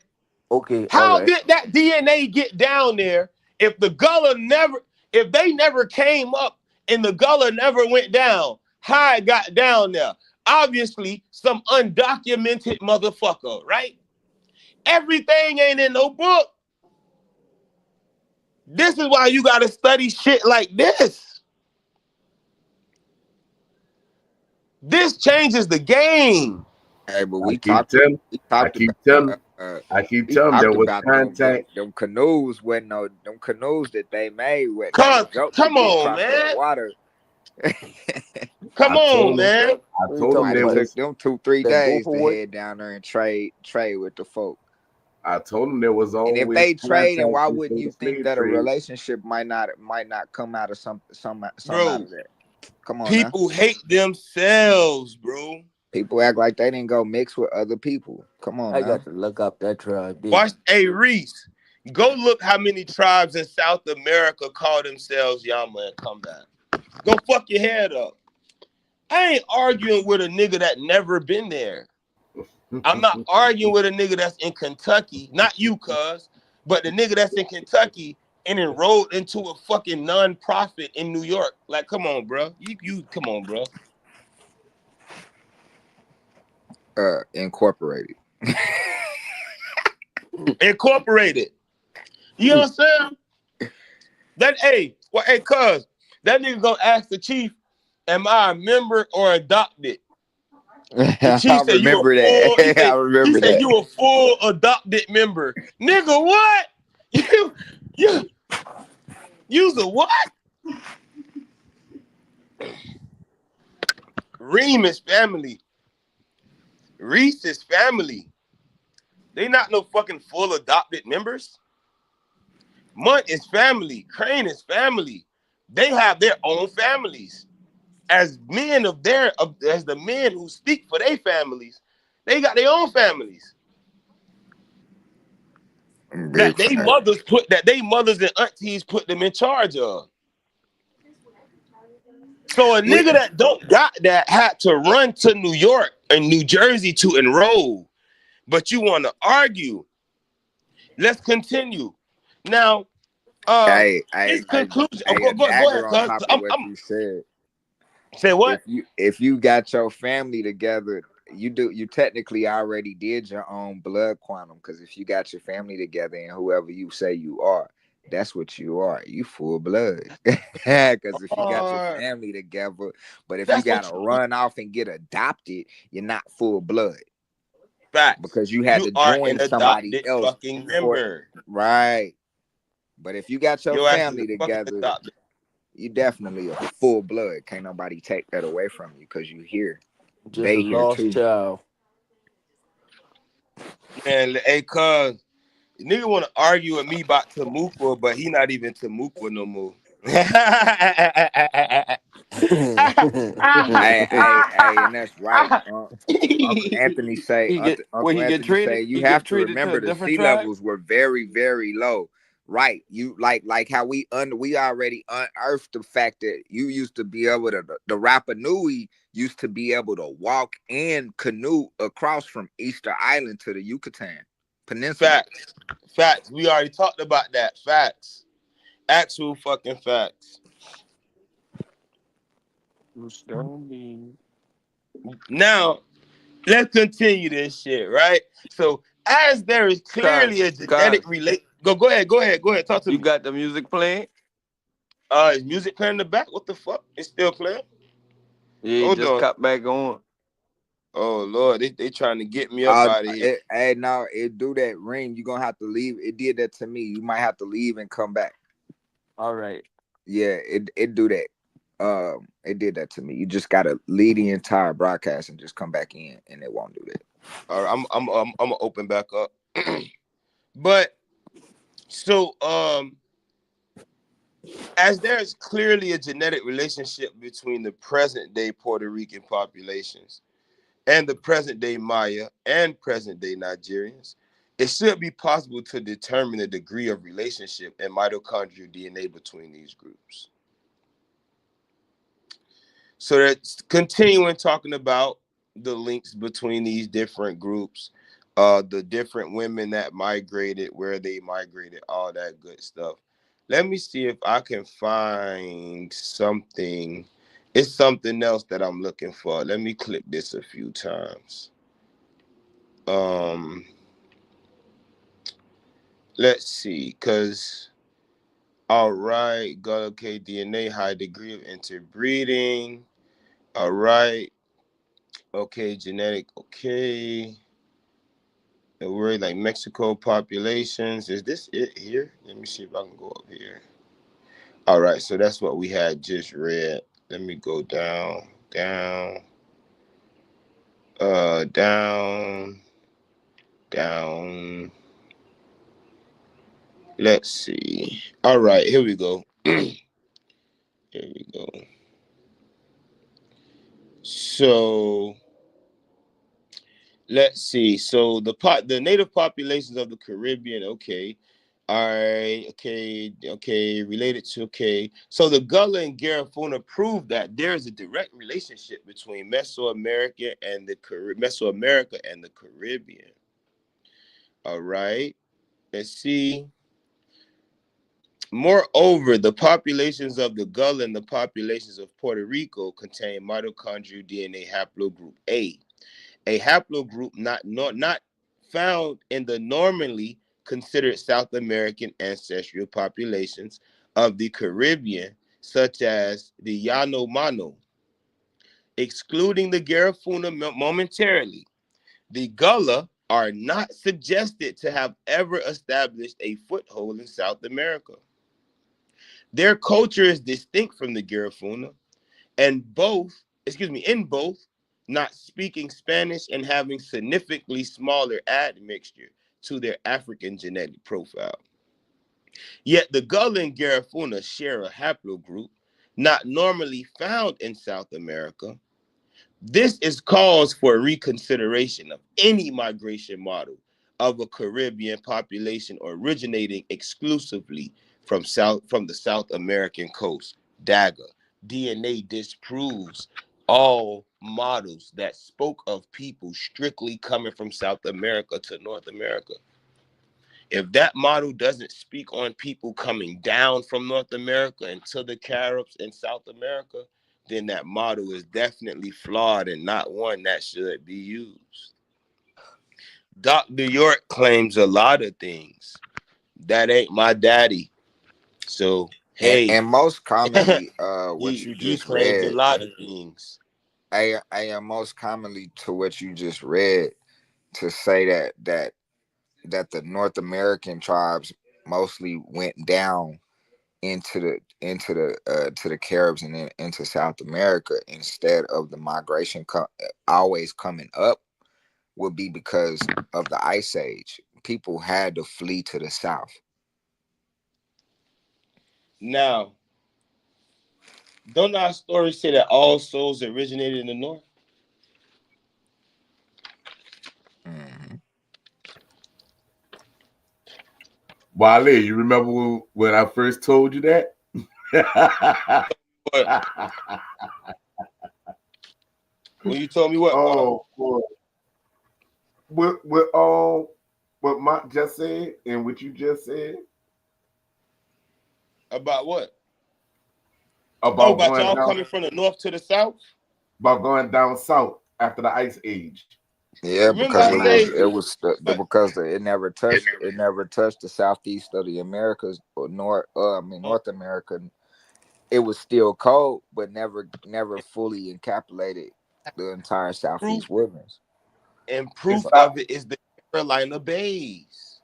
Okay, all How right. did that DNA get down there if the Gullah never, if they never came up and the Gullah never went down? How it got down there? Obviously, some undocumented motherfucker, right? Everything ain't in no book. This is why you gotta study shit like this. This changes the game. Hey, but I keep telling, I keep telling, I keep we telling there talked was about contact. them canoes wasn't no them canoes that they made with that Cause was built to come get on, across that man. water. Come I on, told them, man. I told them Might there have took was, them 2-3 That go days for to what? head down there and trade with the folk. I told them there was And if always they trade, and contact why before wouldn't you the think slave that a trade. relationship might not come out of some out Bro, of that? Come on now. people hate themselves, bro. People act like they didn't go mix with other people. Come on I now. got to look up that tribe. Watch, hey Reese, go look how many tribes in South America call themselves Yama and come back. Go fuck your head up. I ain't arguing with a nigga that never been there. I'm not arguing with a nigga that's in Kentucky, not you, cuz, but the nigga that's in Kentucky and enrolled into a fucking non-profit in New York. Like, come on, bro. You come on, bro. Incorporated. Incorporated. You know what I'm saying? That hey, cuz, that nigga gonna ask the chief, am I a member or adopted? The chief I said you a remember full. that. I He remember said that. you a full adopted member, nigga. What? You you's a what? Reem is family. Reese is family. They not no fucking full adopted members. Munt is family. Crane is family. They have their own families. As men as the men who speak for their families, they got their own families. Big fact. That they mothers and aunties put them in charge of. So a We, nigga that don't got that had to run to New York and New Jersey to enroll. But you want to argue. Let's continue. Now, hey, his hey, hey, conclusion. Oh, hey, a go ahead, dagger on cuz. top of what you said. Say what? If you got your family together, you technically already did your own blood quantum, because if you got your family together and whoever you say you are, that's what you are. You full blood. Because if you got your family together, but if you That's what gotta run off and get adopted, you're not full blood facts. because you had You to are join an somebody adopted else fucking for member. right. But if you got your Your ass is a family fucking together, adopted. you definitely a full blood. Can't nobody take that away from you because you here. Just a They here lost too. child. Man, hey, cuz, nigga want to argue with me about Temuqua, but he not even Temuqua no more. Hey, and that's right. Uncle Anthony say, He Uncle get Anthony say, treated. you He get have to treated to a remember the different sea tribe. levels were very, very low. Right, you like how we already unearthed the fact that you used to be able to the Rapa Nui used to be able to walk and canoe across from Easter Island to the Yucatan Peninsula. Facts. We already talked about that. Facts. Actual fucking facts. Now, let's continue this shit, right? So, as there is clearly a genetic Cuz, relate. Go ahead. Talk to you me. got the music playing? Is music playing in the back? What the fuck? It's still playing? Yeah, Hold just on. cut back on. Oh Lord, they trying to get me up out of here. Hey, now it do that ring. You're gonna have to leave. It did that to me. You might have to leave and come back. All right. Yeah, it do that. It did that to me. You just gotta leave the entire broadcast and just come back in, and it won't do that. All right, I'm gonna open back up. But so as there's clearly a genetic relationship between the present day Puerto Rican populations and the present day Maya and present day Nigerians, it should be possible to determine the degree of relationship and mitochondrial DNA between these groups. So that's continuing talking about the links between these different groups, the different women that migrated, where they migrated, all that good stuff. Let me see if I can find something. It's something else that I'm looking for. Let me click this a few times. Um, let's see, cause all right, got okay, DNA, high degree of interbreeding. All right, okay, genetic, okay. The word like Mexico populations. Is this it here? Let me see if I can go up here. All right, so that's what we had just read. Let me go down, down, down, down. Let's see. All right, here we go. Here we go. So let's see. So the native populations of the Caribbean, okay. All right, okay, okay, related to okay. So the Gullah and Garifuna proved that there is a direct relationship between Mesoamerica and the Caribbean. All right. Let's see. Moreover, the populations of the Gullah and the populations of Puerto Rico contain mitochondrial DNA haplogroup A haplogroup not found in the normally considered South American ancestral populations of the Caribbean, such as the Yanomamo. Excluding the Garifuna momentarily, the Gullah are not suggested to have ever established a foothold in South America. Their culture is distinct from the Garifuna, and in both, not speaking Spanish and having significantly smaller admixture to their African genetic profile. Yet the Gullah and Garifuna share a haplogroup not normally found in South America. This is cause for reconsideration of any migration model of a Caribbean population originating exclusively from the South American coast. Dagger. DNA disproves all models that spoke of people strictly coming from South America to North America. If that model doesn't speak on people coming down from North America into the Caribs in South America, then that model is definitely flawed and not one that should be used. Dr. York claims a lot of things. That ain't my daddy. So, hey, And most commonly, what you he just claims a read, lot of things. I am most commonly to what you just read to say that the North American tribes mostly went down into the to the Caribs and then into South America instead of the migration always coming up would be because of the Ice Age. People had to flee to the south. Now, don't our stories say that all souls originated in the North? Hmm. Wale, you remember when I first told you that? But when you told me what, Bob? Oh boy. With all what Mark just said and what you just said About what? Oh, about about going y'all down coming from the north to the south? south after the ice age. Yeah, Remember because I say, it was but because it never touched the southeast of the Americas or North America. It was still cold, but never fully encapsulated the entire proof southeast wilderness. and It proof of stopped it is the Carolina Bays.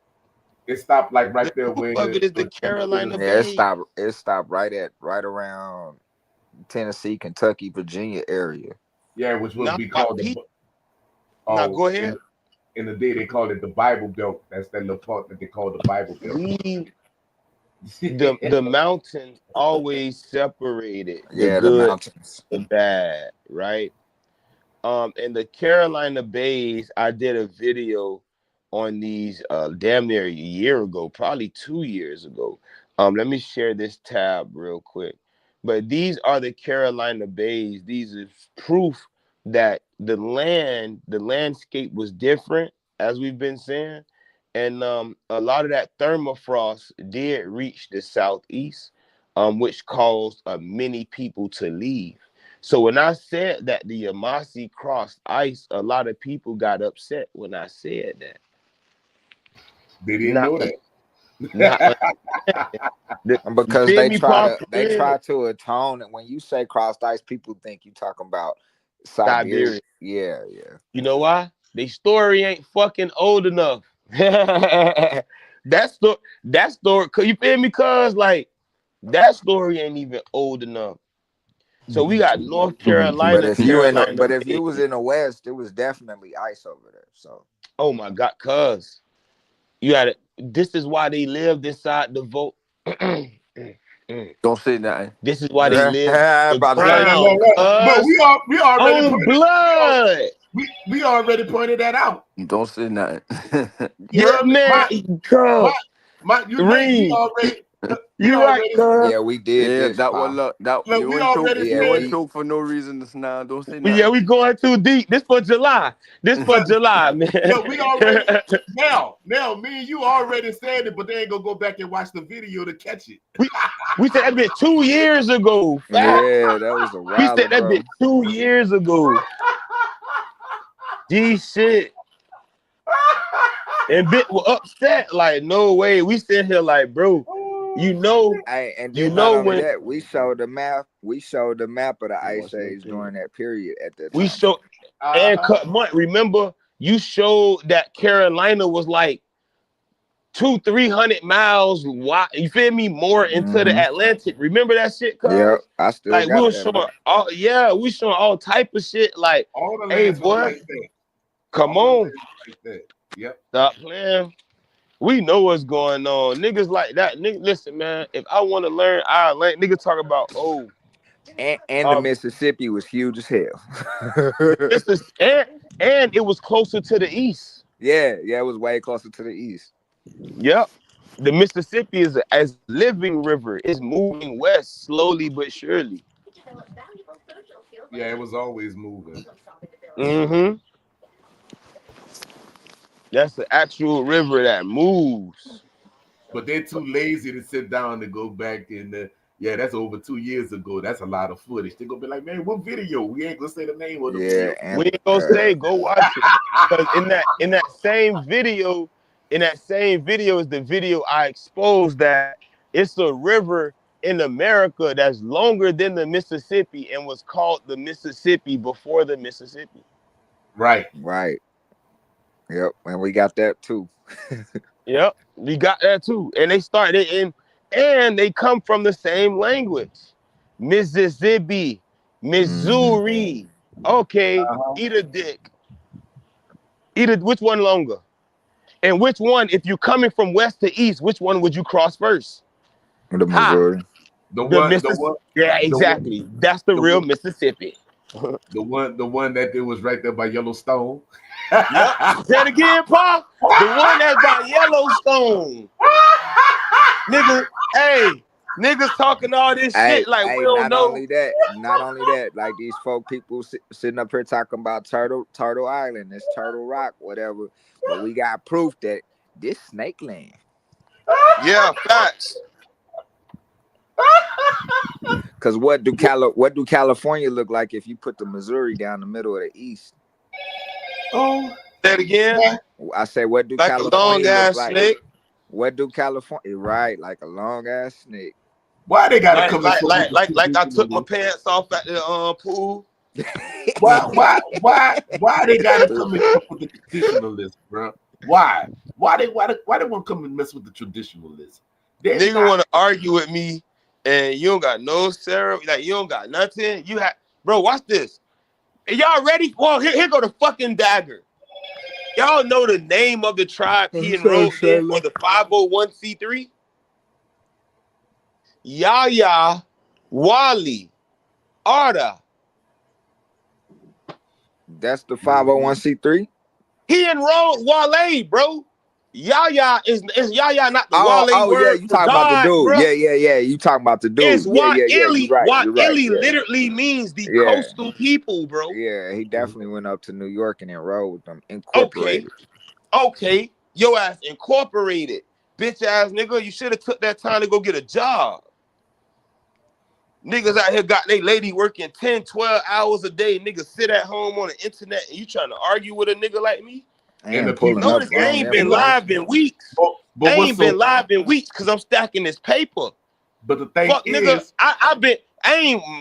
it stopped like The right there proof where of it is the the temperature. Carolina Yeah, Bays. it stopped right around Tennessee, Kentucky, Virginia area. Yeah, which would Now, be called the now oh go ahead. In the day, they call it the Bible Belt. That's that little part that they call the Bible Belt. The mountains always separated the Yeah, the good mountains. and the bad, right? In the Carolina Bays, I did a video on these damn near a year ago, probably 2 years ago. Let me share this tab real quick. But these are the Carolina Bays. These are proof that the landscape was different, as we've been saying. And a lot of that thermofrost did reach the southeast, which caused many people to leave. So when I said that the Yamasi crossed ice, a lot of people got upset when I said that. They didn't Not, know that. not you Because feel they me, try Paul? to they try to atone it. When you say crossed ice, people think you talking about Siberia. Siberia. Yeah. You know why? They story ain't fucking old enough. that story, you feel me? Cause like that story ain't even old enough. So we got North But Carolina, if you Carolina. if you was in the West, it was definitely ice over there. So Oh my God, cuz you got it. This is why they lived inside the vote. Don't say nothing. This is why they live the about to say, Right. ground, But cuz we already on blood. we already pointed that out. Don't say nothing. You Yeah, heard me? man, My, cuz. you think Reed, we you right, already cuz. yeah, we did Yeah, this, that one. Pa. Look, that look, you we ain't choke. already Yeah, You said ain't we choke for no reason. Just now. Don't say Yeah, nothing. we going too deep. This for July. This for look, July, man. look, we already now me and you already said it, but they ain't gonna go back and watch the video to catch it. we said that bit 2 years ago. Fact. Yeah, that was a We while said that ago. bit 2 years ago. G shit. And bit were upset. Like, no way. We sit here like, bro, you know, Hey, and you then not know only when that, we showed the map. We showed the map of the you ice watching that age thing. during that period at that We time. show and cut month. Remember, you showed that Carolina was like 200-300 miles wide. You feel me? More into the Mm-hmm. Atlantic. Remember that shit, Yep, cuz? I still Like we got were that showing map. all we showing all type of shit. Like, All the hey lands was boy, like that. come All the on. lands was like that. Yep. Stop playing. We know what's going on. Niggas like that. Nigga, listen, man. If I want to learn our language, nigga talk about And the Mississippi was huge as hell. and it was closer to the east. yeah, it was way closer to the east. Yep. The Mississippi is as living river. It's moving west slowly but surely. Yeah, it was always moving. Mm-hmm. That's the actual river that moves. But they're too lazy to sit down and go back and yeah, that's over 2 years ago. That's a lot of footage. They're gonna be like, man, what video? We ain't gonna say the name of the Yeah, video. We and ain't gonna say go watch it. Because in that same video, is the video I exposed that it's a river in America that's longer than the Mississippi and was called the Mississippi before the Mississippi. Right. right. Yep, and we got that too. Yep, we got that too. And they started in, and they come from the same language. Mississippi, Mm-hmm. Missouri. Okay, Uh-huh. eat a dick. Which one longer? And which one, if you're coming from west to east, which one would you cross first? The Ha! Missouri. The The one, the Mississippi. one, Yeah, the one, exactly. That's the the real one, Mississippi. the one that it was right there by Yellowstone. Yep. Say it again, Pa. The one that's by Yellowstone. Nigga, hey, niggas talking all this Hey, shit like we hey, don't know. not only that, like these people sitting up here talking about Turtle Island, this Turtle Rock, whatever. But we got proof that this Snake Land. Yeah, facts. Cause what do California look like if you put the Missouri down the middle of the east? Oh, Say it again. yeah. I say, what do Like a long California look ass like? snake. What do California right? Like a long ass snake. Why they gotta Like come and like fuck with like the like like I took my traditionalists? pants off at the pool. Why they gotta come and fuck with the traditionalists, bro? Why they want to come and mess with the traditionalists? They're Nigga not. want to argue with me, and you don't got no Sarah. Like you don't got nothing. Bro. Watch this. Are y'all ready? Well, here go the fucking dagger. Y'all know the name of the tribe he enrolled in for the 501c3? Yaya, Wally, Arda. That's the 501c3. He enrolled Wale, bro. Yaya is Yaya not the Wale Oh yeah, word you for talking about the God, dude. bro? Yeah. You talking about the dude. It's Yeah. You're Wa'ili. right. You're right. Wa'ili Yeah. literally means the Yeah. coastal people, bro. Yeah. He definitely went up to New York and enrolled with them, Okay, incorporated. okay. Your ass incorporated. Bitch ass nigga, you should have took that time to go get a job. Niggas out here got they lady working 10, 12 hours a day. Niggas sit at home on the internet and you trying to argue with a nigga like me? And And the pulling people, up Notice I grown ain't been information. live in weeks. but I what's ain't been so? live in weeks because I'm stacking this paper. But the thing Fuck nigga, is,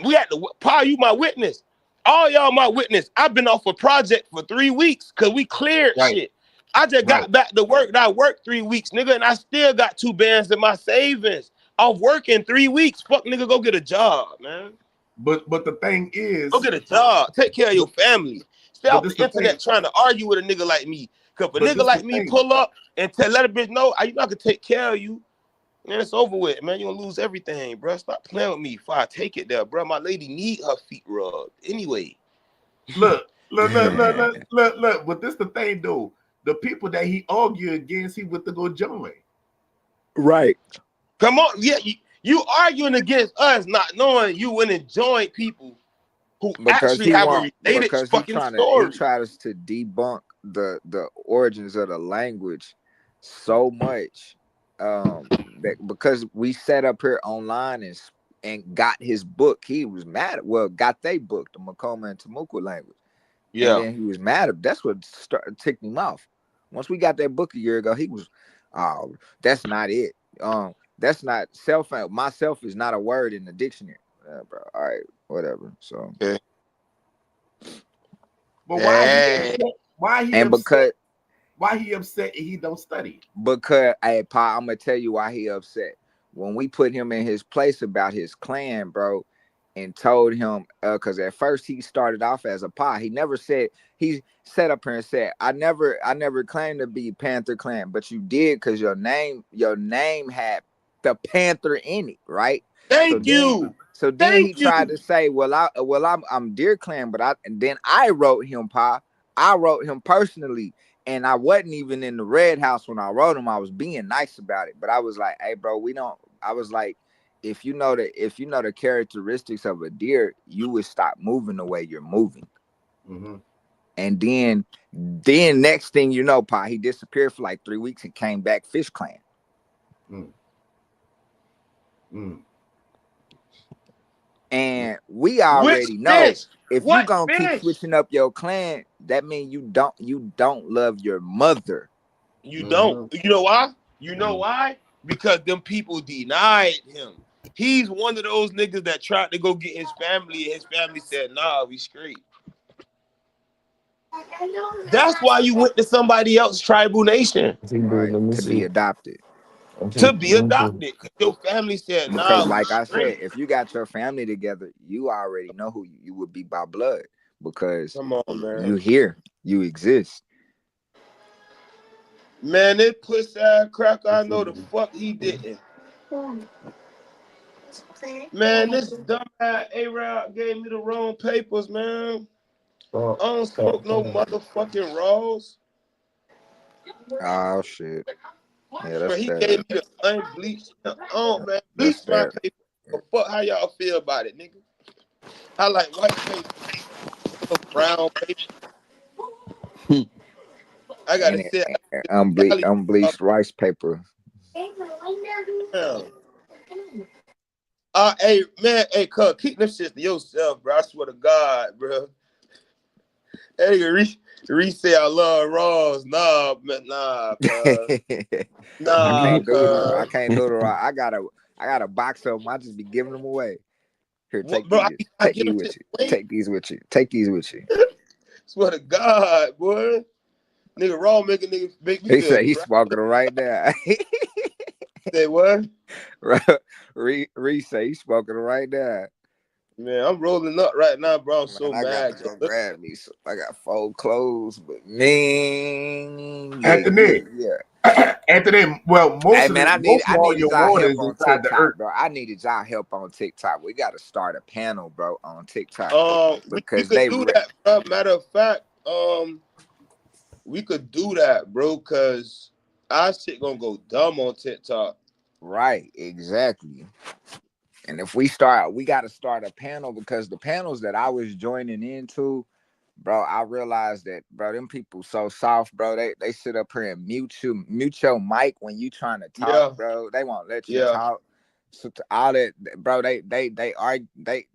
we had to, Paul, you my witness. All y'all my witness. I've been off a project for 3 weeks because we cleared right, shit. I just right. got back to work and I worked 3 weeks, nigga, and I still got 2 bands in my savings. Off work in 3 weeks. Fuck nigga, go get a job, man. But the thing Go is, get a job. Take care of your family. Stay but off this the the thing. internet trying to argue with a nigga like me. Cause if a But nigga this the like me thing. pull up and let a bitch know, you not gonna take care of you. Man, it's over with, man. You gonna lose everything, bro. Stop playing with me before I take it there, bro. My lady need her feet rubbed. Anyway. Look. But this the thing, though. The people that he argued against, he went to go join. Right. Come on. Yeah, you arguing against us, not knowing you went and joined people who Because actually he have a want related because fucking he story. tries to debunk the origins of the language so much that because we set up here online and got his book, he was mad. Well, got they book, the Makoma and Temuco language, and Yeah. then he was mad. That's what ticked him off. Once we got that book a year ago, he was, oh, that's not it. That's not self. Myself is not a word in the dictionary, bro. All right, whatever. So. Okay. But Hey. why he And upset? Why he upset and he don't study? because hey Pa, I'm gonna tell you why he upset. When we put him in his place about his clan, bro, and told him because at first he started off as a Pa. He never said he sat up here and said, I never claimed to be Panther Clan, but you did because your name had the Panther in it, right? Thank you. So then he Thank tried you. to say, I'm Deer Clan, and then I wrote him, Pa. I wrote him personally, and I wasn't even in the Red House when I wrote him. I was being nice about it, but I was like, hey, bro, we don't. I was like, if you know the characteristics of a deer, you would stop moving the way you're moving. Mm-hmm. And then next thing you know, Pa, he disappeared for like 3 weeks and came back Fish Clan. Mm. Mm. And we already know if you What gonna keep fish? switching up your clan, that means you don't love your mother. You don't. You know why? You know Mm-hmm. why? Because them people denied him. He's one of those niggas that tried to go get his family, and his family said, nah, we straight. That's why you went to somebody else's tribal nation Right. Let me To be see. adopted. to be adopted. Because your family said, Because nah, we like I said, straight. if you got your family together, you already know who you would be by blood because Come on, you man. here, you exist. Man, this pussy ass cracker, I know the fuck he didn't. Man, this dumbass A-Rod gave me the wrong papers, man. I don't smoke no motherfucking raws. Oh shit. Yeah, Bro, that's he bad. gave me the unbleached. Oh, man, That's bleach my bad. paper. But fuck how y'all feel about it, nigga. I like white paper, brown paper. I gotta And say, unbleached rice paper. hey man, hey, cuz keep them shit to yourself, bro. I swear to God, bro. Hey, say I love Ross. Nah, man, nah, cuz. I Nah, can't do it. I cuz. can't do it. I got a box of them. I just be giving them away. Here, What, take bro? these. I Take get these them with shit you. away. Take these with you. Take these with you. Swear to God, boy. Nigga, Raw make me He feel said he's dry. smoking it right now. Say what? Reese say he's smoking it right now. Man, I'm rolling up right now, bro. I'm so Man, I got mad. to go grab me. So I got 4 clothes, but man, Anthony, yeah. Anthony. Well, Hey man, most of I all needed your y'all water help is on inside the TikTok, earth. bro. I needed y'all help on TikTok. We got to start a panel, bro, on TikTok We because could do that, bro. Matter of fact, we could do that, bro, cause our shit gonna go dumb on TikTok. right, exactly. And if we start, we got to start a panel because the panels that I was joining into, bro, I realized that, bro, them people so soft, bro. They sit up here and mute your mic when you trying to talk, Yeah, bro. They won't let you yeah, talk. So to all that, bro, they are they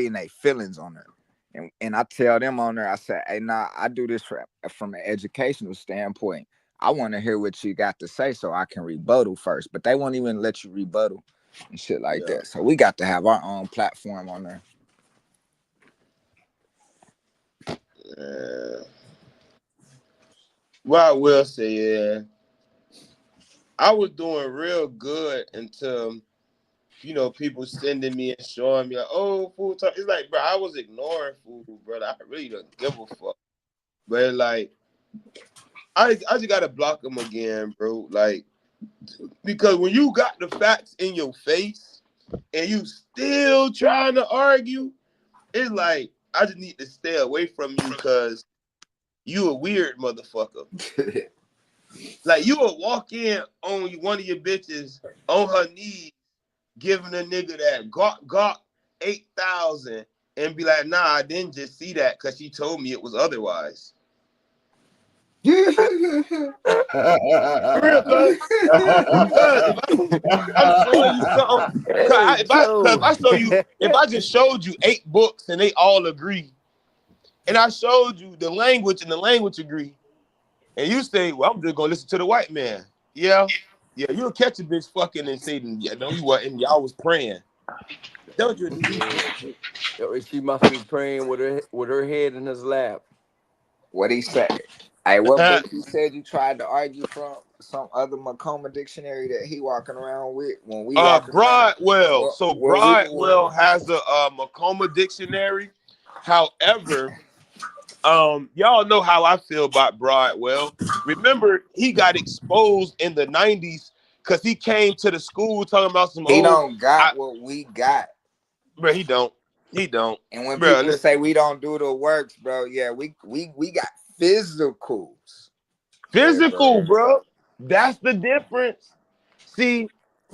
in their feelings on it. And I tell them on there, I say, hey, nah, I do this from an educational standpoint. I want to hear what you got to say so I can rebuttal first. But they won't even let you rebuttal and shit like yeah. that. So we got to have our own platform on there. Yeah. What I will say is, I was doing real good until people sending me and showing me like, oh, food talk. It's like, bro, I was ignoring food, bro. I really don't give a fuck. But like, I just gotta block them again, bro. Like, because when you got the facts in your face and you still trying to argue, it's like I just need to stay away from you because you a weird motherfucker. Like you will walk in on one of your bitches on her knees, giving a nigga that got 8,000 and be like, nah, I didn't just see that because she told me it was otherwise. For real, cuz. Cuz I'm showing you something. Hey, Cause if Joe. I show you, if I just showed you 8 books and they all agree, and I showed you the language and the language agree, and you say, well, I'm just gonna listen to the white man. Yeah. Yeah, you'll catch a bitch fucking and say, yeah, no, you wasn't. Y'all was praying. That what you do. Yeah. She must be praying with her head in his lap. What he said? Hey, what book you said you tried to argue from? Some other Macoma dictionary that he walking around with when we walking around. Broadwell. What So what we Broadwell has a Macoma dictionary. However, y'all know how I feel about Broadwell. Remember, he got exposed in the 90s because he came to the school talking about some he old don't got what we got. bro, he don't. He don't. And when Bro, people listen. say we don't do the works, bro, yeah, we got physicals. Yeah, Physical, bro. bro. That's the difference. See,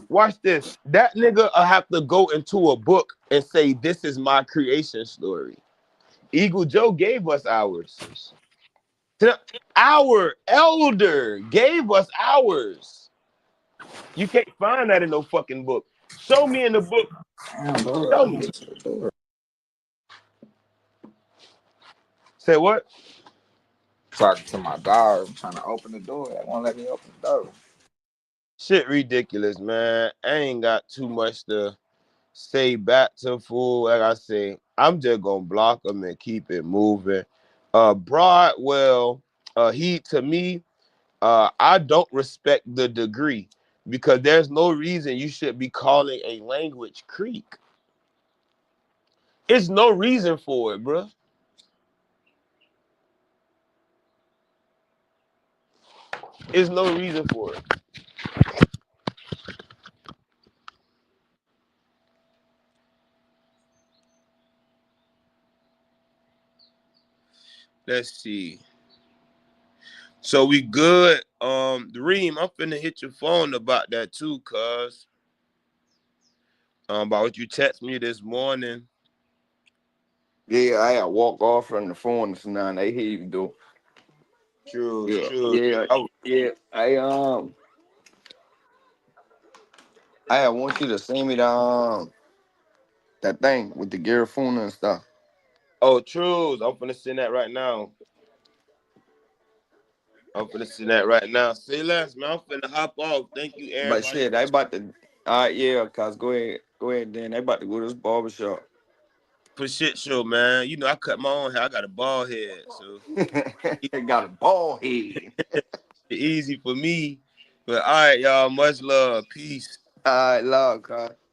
watch this. That nigga have to go into a book and say, this is my creation story. Eagle Joe gave us ours. Our elder gave us ours. You can't find that in no fucking book. Show me in the book. Damn, bro, Show I me. went to the door. Say what? Talking to my dog. I'm trying to open the door. They won't let me open the door. Shit ridiculous, man. I ain't got too much to say back to fool. Like I say, I'm just gonna block them and keep it moving. Broadwell, he to me, I don't respect the degree because there's no reason you should be calling a language Creek. It's no reason for it, bro. There's no reason for it. Let's see. So we good. Reem, I'm finna hit your phone about that too, cuz. About what you text me this morning. Yeah, I had walk off from the phone so now they hear you do. True, Yeah, true. yeah, yeah. I want you to send me the that thing with the Garifuna and stuff. Oh, true. I'm finna send that right now. I'm finna send that right now. Say less, man. I'm finna hop off. Thank you, But everybody. shit, I about to yeah, cuz go ahead then. They about to go to this barbershop. For shit show, man. You know I cut my own hair. I got a bald head, so They got a bald head. easy for me. But all right, y'all. Much love. Peace. All right, love, cuz.